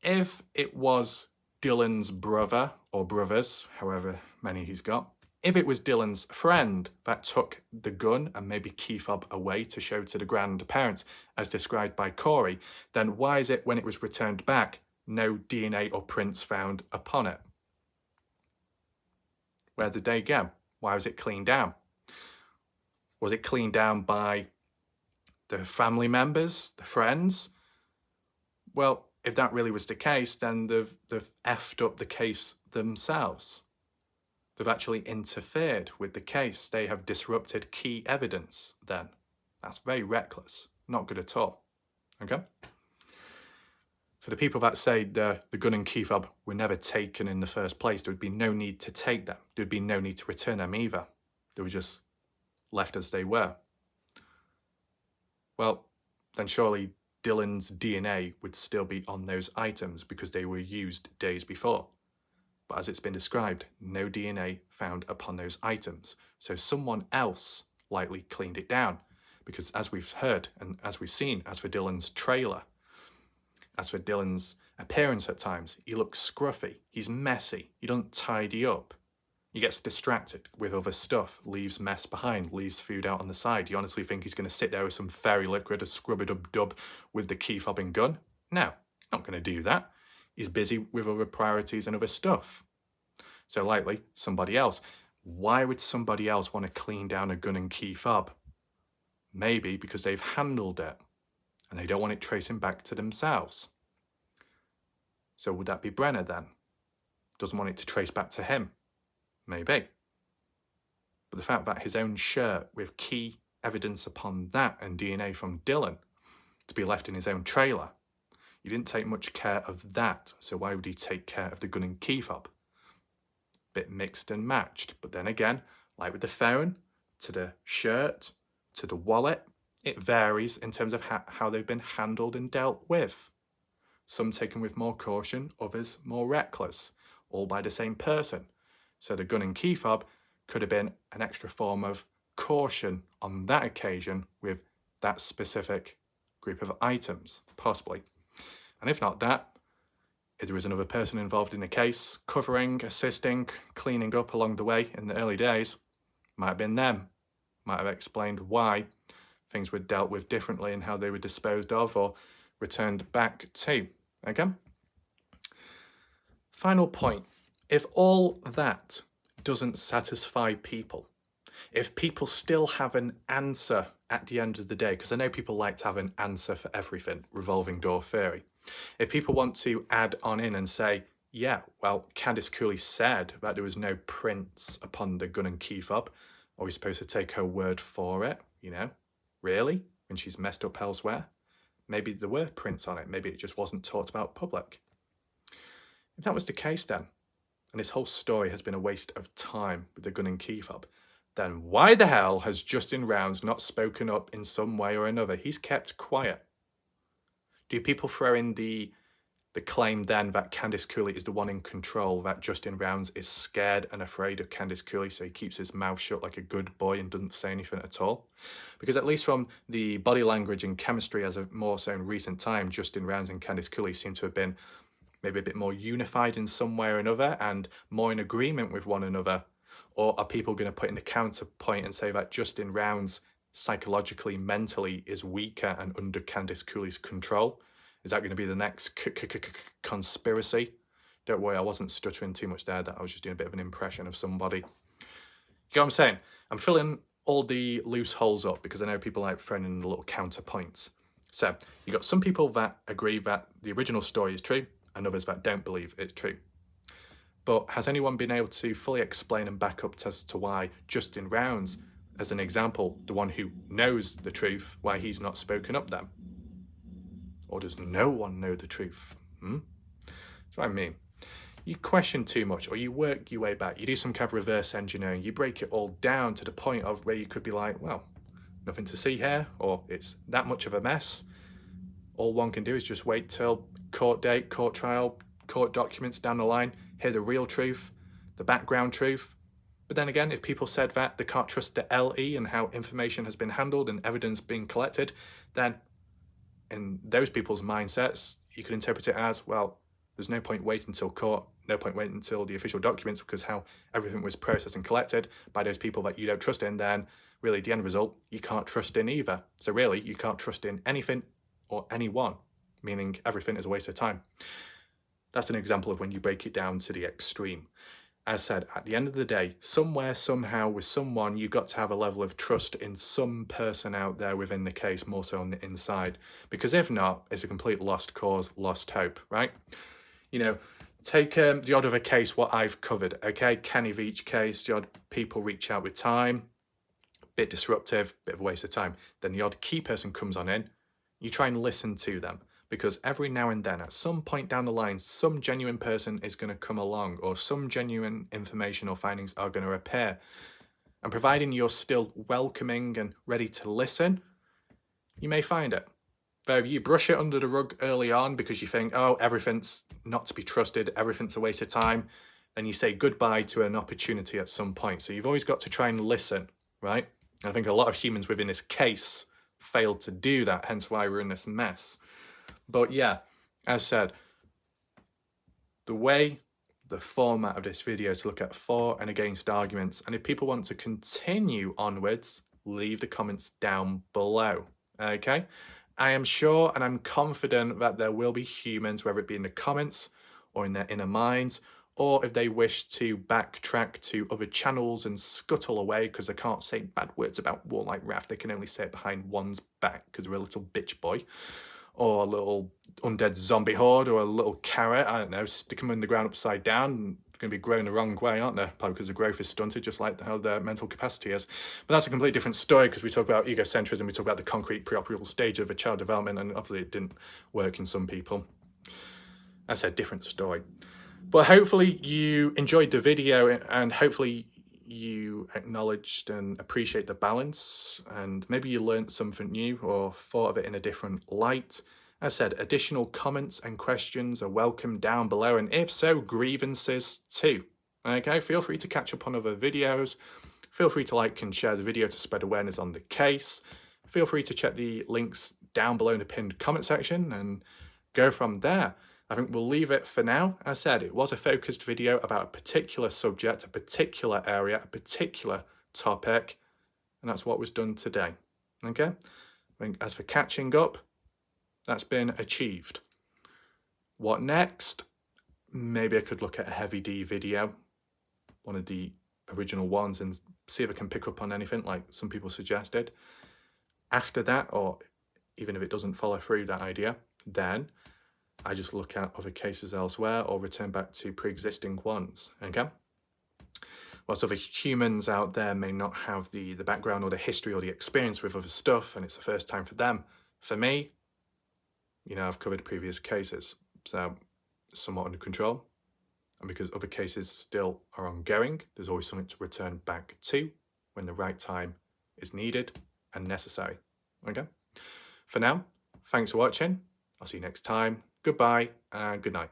it was Dylan's brother or brothers, however many he's got, if it was Dylan's friend that took the gun and maybe key fob away to show to the grandparents, as described by Corey, then why is it when it was returned back, no DNA or prints found upon it? Where did they go? Why was it cleaned down? Was it cleaned down by the family members, the friends? Well, if that really was the case, then they've effed up the case themselves. They've actually interfered with the case. They have disrupted key evidence then. That's very reckless. Not good at all. Okay? For the people that say the gun and key fob were never taken in the first place, there would be no need to take them. There would be no need to return them either. They were just left as they were. Well, then surely Dylan's DNA would still be on those items because they were used days before. But as it's been described, no DNA found upon those items. So someone else likely cleaned it down. Because as we've heard and as we've seen, as for Dylan's trailer, as for Dylan's appearance at times, he looks scruffy, he's messy, he doesn't tidy up. He gets distracted with other stuff, leaves mess behind, leaves food out on the side. You honestly think he's going to sit there with some fairy liquid, a scrub-a-dub-dub with the key fob and gun? No, not going to do that. He's busy with other priorities and other stuff. So likely, somebody else. Why would somebody else want to clean down a gun and key fob? Maybe because they've handled it and they don't want it tracing back to themselves. So would that be Brenner then? Doesn't want it to trace back to him? Maybe. But the fact that his own shirt with key evidence upon that and DNA from Dylan to be left in his own trailer, he didn't take much care of that, so why would he take care of the gun and key fob? Bit mixed and matched, but then again, like with the phone, to the shirt, to the wallet, it varies in terms of how they've been handled and dealt with. Some taken with more caution, others more reckless, all by the same person. So the gun and key fob could have been an extra form of caution on that occasion with that specific group of items, possibly. And if not that, if there was another person involved in the case, covering, assisting, cleaning up along the way in the early days, might have been them. Might have explained why things were dealt with differently and how they were disposed of or returned back to. Okay? Final point. If all that doesn't satisfy people, if people still have an answer at the end of the day, because I know people like to have an answer for everything, revolving door theory. If people want to add on in and say, yeah, well, Candice Cooley said that there was no prints upon the gun and key fob, are we supposed to take her word for it? You know, really? When she's messed up elsewhere? Maybe there were prints on it. Maybe it just wasn't talked about public. If that was the case then, and this whole story has been a waste of time with the gun and key fob, then why the hell has Justin Rounds not spoken up in some way or another? He's kept quiet. Do people throw in the claim then that Candice Cooley is the one in control, that Justin Rounds is scared and afraid of Candice Cooley, so he keeps his mouth shut like a good boy and doesn't say anything at all? Because at least from the body language and chemistry as of more so in recent time, Justin Rounds and Candice Cooley seem to have been maybe a bit more unified in some way or another and more in agreement with one another. Or are people going to put in the counterpoint and say that Justin Rounds psychologically, mentally is weaker and under Candice Cooley's control? Is that going to be the next conspiracy? Don't worry, I wasn't stuttering too much there. That I was just doing a bit of an impression of somebody. You know what I'm saying? I'm filling all the loose holes up because I know people like throwing in the little counterpoints. So you got some people that agree that the original story is true and others that don't believe it's true. But has anyone been able to fully explain and back up as to why Justin Rounds, as an example, the one who knows the truth, why he's not spoken up then? Or does no one know the truth? That's what I mean. You question too much, or you work your way back. You do some kind of reverse engineering. You break it all down to the point of where you could be like, well, nothing to see here, or it's that much of a mess. All one can do is just wait till court date, court trial, court documents down the line, hear the real truth, the background truth. But then again, if people said that they can't trust the LE and how information has been handled and evidence being collected, then in those people's mindsets, you could interpret it as, well, there's no point waiting until court, no point waiting until the official documents, because how everything was processed and collected by those people that you don't trust in, then really the end result, you can't trust in either. So really, you can't trust in anything or anyone, meaning everything is a waste of time. That's an example of when you break it down to the extreme. As said, at the end of the day, somewhere, somehow, with someone, you've got to have a level of trust in some person out there within the case, more so on the inside. Because if not, it's a complete lost cause, lost hope, right? You know, take the odd other case what I've covered, okay? Kenny Veach case, the odd people reach out with time, bit disruptive, bit of a waste of time. Then the odd key person comes on in, you try and listen to them, because every now and then, at some point down the line, some genuine person is going to come along, or some genuine information or findings are going to appear. And providing you're still welcoming and ready to listen, you may find it. But if you brush it under the rug early on because you think, oh, everything's not to be trusted, everything's a waste of time, then you say goodbye to an opportunity at some point. So you've always got to try and listen, right? And I think a lot of humans within this case failed to do that, hence why we're in this mess. But yeah, as said, the format of this video is to look at for and against arguments. And if people want to continue onwards, leave the comments down below, okay? I am sure and I'm confident that there will be humans, whether it be in the comments or in their inner minds, or if they wish to backtrack to other channels and scuttle away because they can't say bad words about Warlike Wrath, they can only say it behind one's back because they're a little bitch boy, or a little undead zombie horde, or a little carrot, I don't know, stick them in the ground upside down. They're going to be growing the wrong way, aren't they? Probably because the growth is stunted, just like how their mental capacity is. But that's a completely different story, because we talk about egocentrism, we talk about the concrete preoperative stage of a child development, and obviously it didn't work in some people. That's a different story. But hopefully you enjoyed the video, and hopefully you acknowledged and appreciate the balance, and maybe you learned something new or thought of it in a different light. As I said, additional comments and questions are welcome down below, and if so, grievances too. Okay, feel free to catch up on other videos. Feel free to like and share the video to spread awareness on the case. Feel free to check the links down below in the pinned comment section and go from there. I think we'll leave it for now. As I said, it was a focused video about a particular subject, a particular area, a particular topic, and that's what was done today. Okay? I think as for catching up, that's been achieved. What next? Maybe I could look at a Heavy D video, one of the original ones, and see if I can pick up on anything like some people suggested. After that, or even if it doesn't follow through that idea, then I just look at other cases elsewhere or return back to pre-existing ones, okay? Whilst other humans out there may not have the background or the history or the experience with other stuff, and it's the first time for them, for me, you know, I've covered previous cases, so somewhat under control. And because other cases still are ongoing, there's always something to return back to when the right time is needed and necessary, okay? For now, thanks for watching. I'll see you next time. Goodbye and good night.